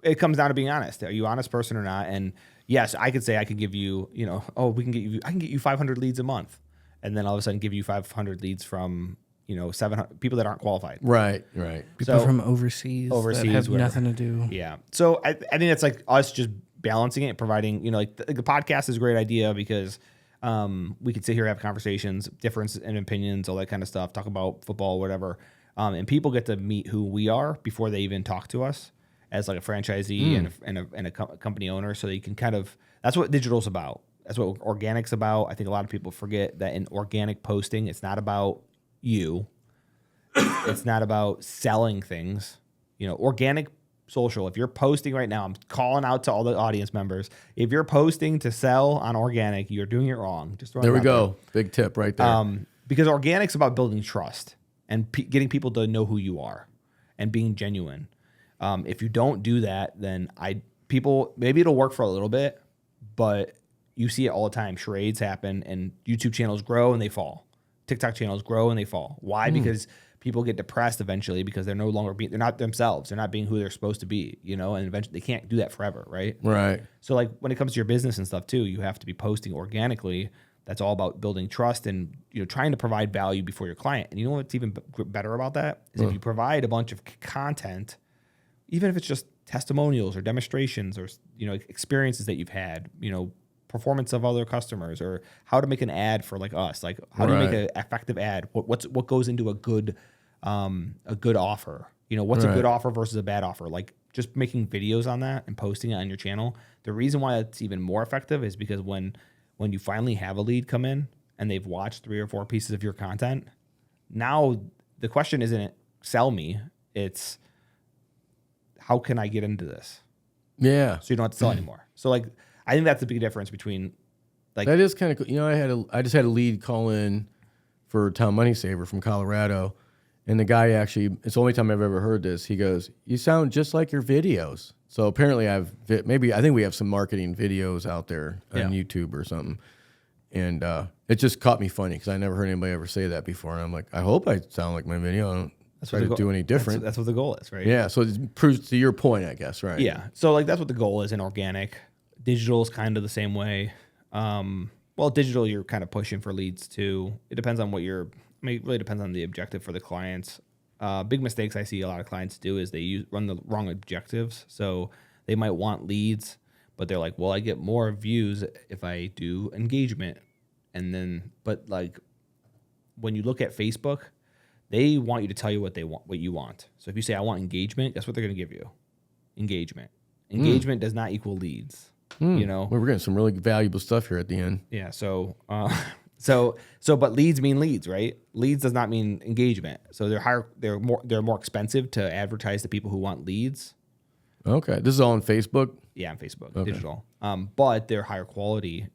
it comes down to being honest. Are you an honest person or not? And yes, I could say I could give you, I can get you 500 leads a month, and then all of a sudden give you 500 leads from 700 people that aren't qualified. Right. People So- from overseas that have whatever. nothing to do. Yeah. So I think it's us just balancing it, providing, the podcast is a great idea because we can sit here, have conversations, difference in opinions, all that kind of stuff, talk about football, whatever. And people get to meet who we are before they even talk to us as a franchisee and a company owner. So you can that's what digital's about. That's what organic's about. I think a lot of people forget that in organic posting, it's not about you. It's not about selling things. Organic social, if you're posting right now, I'm calling out to all the audience members. If you're posting to sell on organic, you're doing it wrong. Just throwing There it we out go. Big tip right there. because organic's about building trust. and getting people to know who you are and being genuine. If you don't do that, then maybe it'll work for a little bit, but you see it all the time. Charades happen, and YouTube channels grow and they fall. TikTok channels grow and they fall. Why? Because people get depressed eventually because they're no longer they're not themselves. They're not being who they're supposed to be, and eventually they can't do that forever, right? Right. So like when it comes to your business and stuff too, you have to be posting organically. That's all about building trust and trying to provide value before your client. And you know what's even better about that is if you provide a bunch of content, even if it's just testimonials or demonstrations or experiences that you've had, performance of other customers, or how to make an ad for like us, like how do you make an effective ad? What goes into a good offer? What's a good offer versus a bad offer? Like just making videos on that and posting it on your channel. The reason why it's even more effective is because when you finally have a lead come in and they've watched 3 or 4 pieces of your content, now the question isn't sell me, it's how can I get into this? Yeah. So you don't have to sell anymore. So like, I think that's the big difference between like that is kind of cool. I just had a lead call in for Town Money Saver from Colorado, and the guy actually, it's the only time I've ever heard this. He goes, "You sound just like your videos." So apparently I think we have some marketing videos out there on YouTube or something. And it just caught me funny because I never heard anybody ever say that before. And I'm like, I hope I sound like my video. I don't try to do any different. That's what the goal is, right? Yeah. So it proves to your point, I guess, right? Yeah. So like that's what the goal is in organic. Digital is kind of the same way. Well, digital, you're kind of pushing for leads too. It depends on it really depends on the objective for the clients. Big mistakes I see a lot of clients do is they run the wrong objectives. So they might want leads, but they're like, well, I get more views if I do engagement. But like when you look at Facebook, they want you to tell you what you want. So if you say, I want engagement, guess what they're going to give you? Engagement. Engagement does not equal leads. Well, we're getting some really valuable stuff here at the end. Yeah. So but leads mean leads, right? Leads does not mean engagement. So they're more expensive to advertise to people who want leads. Okay. This is all on Facebook? Yeah, on Facebook, okay. Digital. But they're higher quality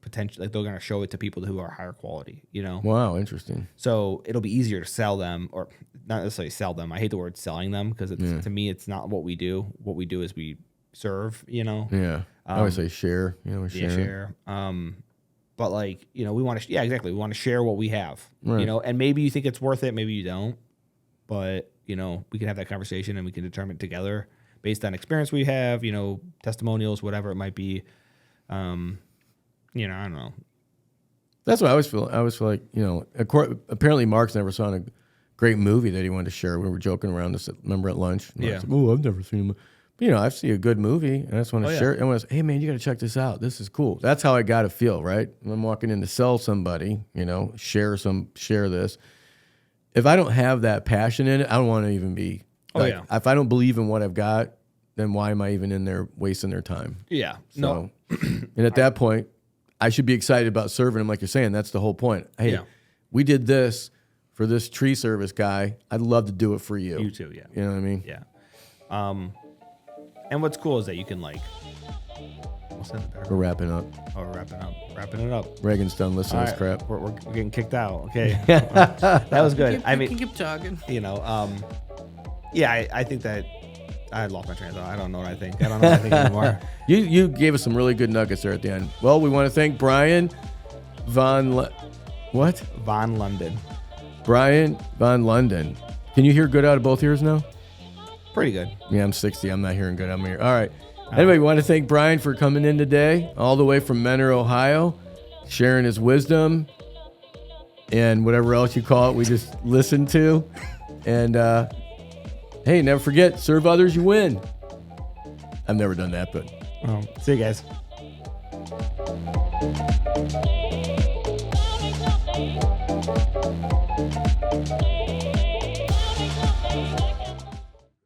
potentially. Like they're going to show it to people who are higher quality, Wow, interesting. So it'll be easier to sell them, or not necessarily sell them. I hate the word selling them because to me, it's not what we do. What we do is we serve, Yeah. I always say share, we share. But like, we want to, exactly. We want to share what we have, right. And maybe you think it's worth it. Maybe you don't, but we can have that conversation and we can determine together based on experience we have, testimonials, whatever it might be. I don't know. That's what I always feel. I always feel like, apparently Mark's never saw a great movie that he wanted to share. We were joking around this, remember at lunch? And yeah. I said, oh, I've never seen him. But, I see a good movie, and I just want to share it. And I was, hey, man, you got to check this out. This is cool. That's how I got to feel, right? When I'm walking in to sell somebody, share this. If I don't have that passion in it, I don't want to even be. If I don't believe in what I've got, then why am I even in there wasting their time? Yeah. So, no. And at that point, I should be excited about serving them, like you're saying. That's the whole point. Hey, we did this for this tree service guy. I'd love to do it for you. You too, yeah. You know what I mean? Yeah. And what's cool is that you can like. What's that in the background? We're wrapping up. Oh, we're wrapping it up. Reagan's done listening to this crap. We're getting kicked out. Okay. That was good. You can keep talking. I think that I lost my train of thought. I don't know what I think. I don't know what I think anymore. You gave us some really good nuggets there at the end. Well, we want to thank Brian Von London. Brian Von London. Can you hear good out of both ears now? Pretty good. Yeah, I'm 60. I'm not hearing good. I'm here. All right. Anyway, we want to thank Brian for coming in today, all the way from Mentor, Ohio, sharing his wisdom and whatever else you call it we just listened to. And, hey, never forget, serve others, you win. I've never done that, but. See you guys.